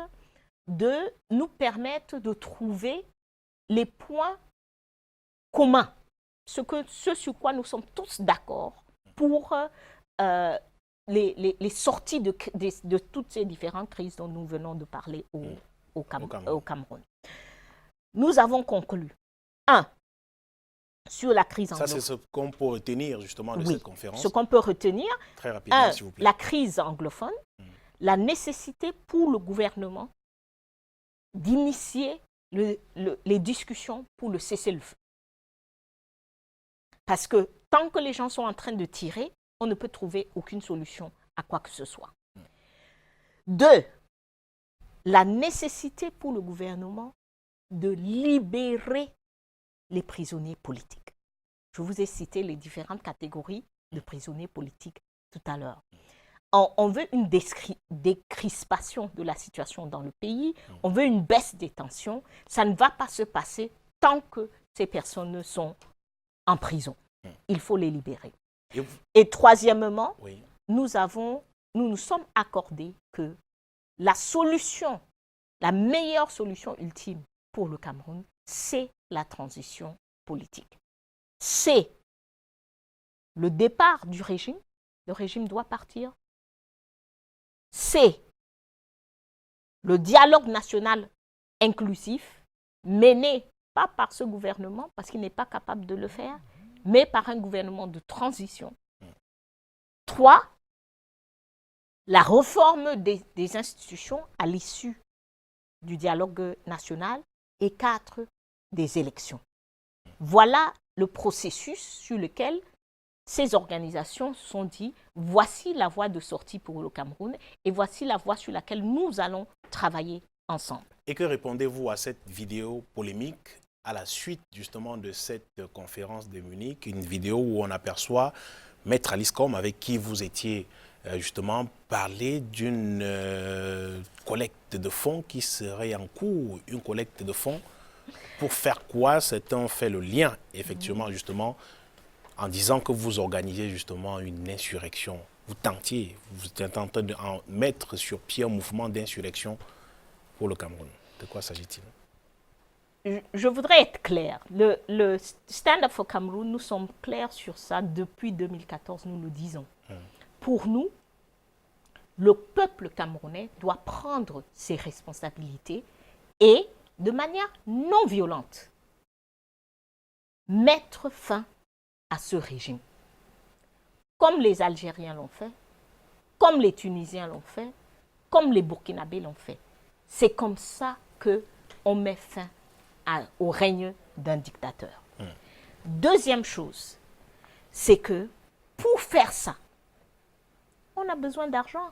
de nous permettre de trouver les points communs, ce sur quoi nous sommes tous d'accord pour les sorties de toutes ces différentes crises dont nous venons de parler au Cameroun. Nous avons conclu, sur la crise anglophone. Ça, c'est ce qu'on peut retenir justement de cette conférence. Ce qu'on peut retenir, très rapidement, s'il vous plaît. La crise anglophone, la nécessité pour le gouvernement d'initier les discussions pour le cessez-le-feu. Parce que tant que les gens sont en train de tirer, on ne peut trouver aucune solution à quoi que ce soit. 2, la nécessité pour le gouvernement de libérer les prisonniers politiques. Je vous ai cité les différentes catégories de prisonniers politiques tout à l'heure. On veut une décrispation de la situation dans le pays, on veut une baisse des tensions. Ça ne va pas se passer tant que ces personnes sont en prison. Il faut les libérer. Et troisièmement, nous nous sommes accordés que la meilleure solution ultime pour le Cameroun, c'est la transition politique. C'est le départ du régime. Le régime doit partir. C'est le dialogue national inclusif mené pas par ce gouvernement, parce qu'il n'est pas capable de le faire, mais par un gouvernement de transition. 3, la réforme des institutions à l'issue du dialogue national. Et 4, des élections. Voilà le processus sur lequel ces organisations se sont dit, voici la voie de sortie pour le Cameroun et voici la voie sur laquelle nous allons travailler ensemble. Et que répondez-vous à cette vidéo polémique à la suite justement de cette conférence de Munich, une vidéo où on aperçoit Maître Alice Combes, avec qui vous étiez justement parler d'une collecte de fonds qui serait en cours, une collecte de fonds pour faire quoi? Certains ont fait le lien effectivement justement en disant que vous organisez justement une insurrection. Vous êtes en train de mettre sur pied un mouvement d'insurrection pour le Cameroun. De quoi s'agit-il? Je voudrais être clair. Le Stand Up for Cameroun, nous sommes clairs sur ça depuis 2014, nous le disons. Pour nous, le peuple camerounais doit prendre ses responsabilités et, de manière non violente, mettre fin à ce régime. Comme les Algériens l'ont fait, comme les Tunisiens l'ont fait, comme les Burkinabés l'ont fait. C'est comme ça qu'on met fin au règne d'un dictateur. Deuxième chose, c'est que pour faire ça, on on a besoin d'argent.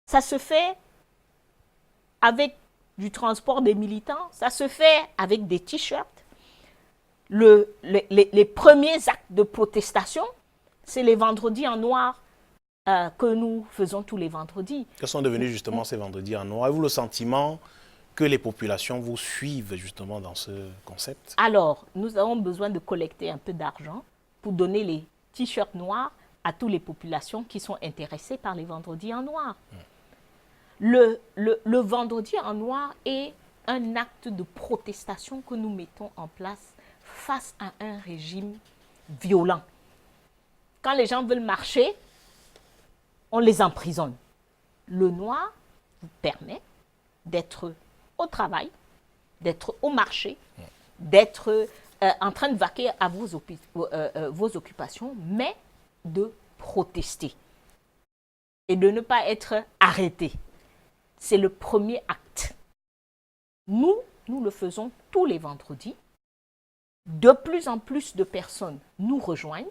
Ça se fait avec du transport des militants, ça se fait avec des t-shirts. Les premiers actes de protestation, c'est les vendredis en noir que nous faisons tous les vendredis. Quels sont devenus justement ces vendredis en noir? Avez-vous le sentiment que les populations vous suivent justement dans ce concept? Alors, nous avons besoin de collecter un peu d'argent pour donner les t-shirts noirs à toutes les populations qui sont intéressées par les vendredis en noir. Le vendredi en noir est un acte de protestation que nous mettons en place face à un régime violent. Quand les gens veulent marcher, on les emprisonne. Le noir vous permet d'être au travail, d'être au marché, d'être en train de vaquer à vos occupations, mais de protester et de ne pas être arrêté. C'est le premier acte. Nous le faisons tous les vendredis. De plus en plus de personnes nous rejoignent.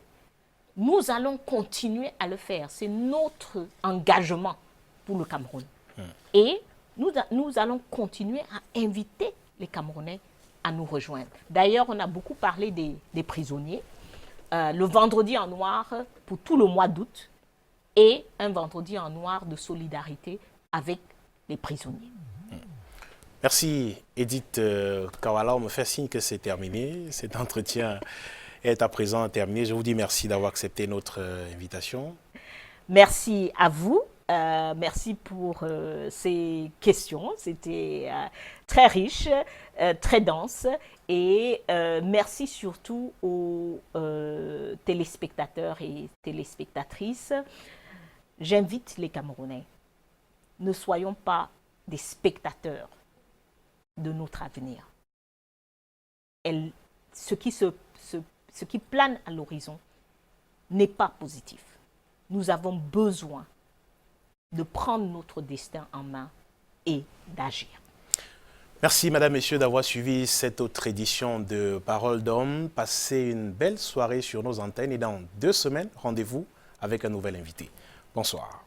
Nous allons continuer à le faire. C'est notre engagement pour le Cameroun. Et nous allons continuer à inviter les Camerounais à nous rejoindre. D'ailleurs, on a beaucoup parlé des prisonniers. Le vendredi en noir pour tout le mois d'août et un vendredi en noir de solidarité avec les prisonniers. Merci Edith Kawala. On me fait signe que c'est terminé. Cet entretien est à présent terminé. Je vous dis merci d'avoir accepté notre invitation. Merci à vous. Merci pour ces questions. C'était très riche, très dense. Et merci surtout aux téléspectateurs et téléspectatrices. J'invite les Camerounais. Ne soyons pas des spectateurs de notre avenir. Ce qui plane à l'horizon n'est pas positif. Nous avons besoin de prendre notre destin en main et d'agir. Merci, Madame, Messieurs, d'avoir suivi cette autre édition de Parole d'Homme. Passez une belle soirée sur nos antennes et dans 2 semaines, rendez-vous avec un nouvel invité. Bonsoir.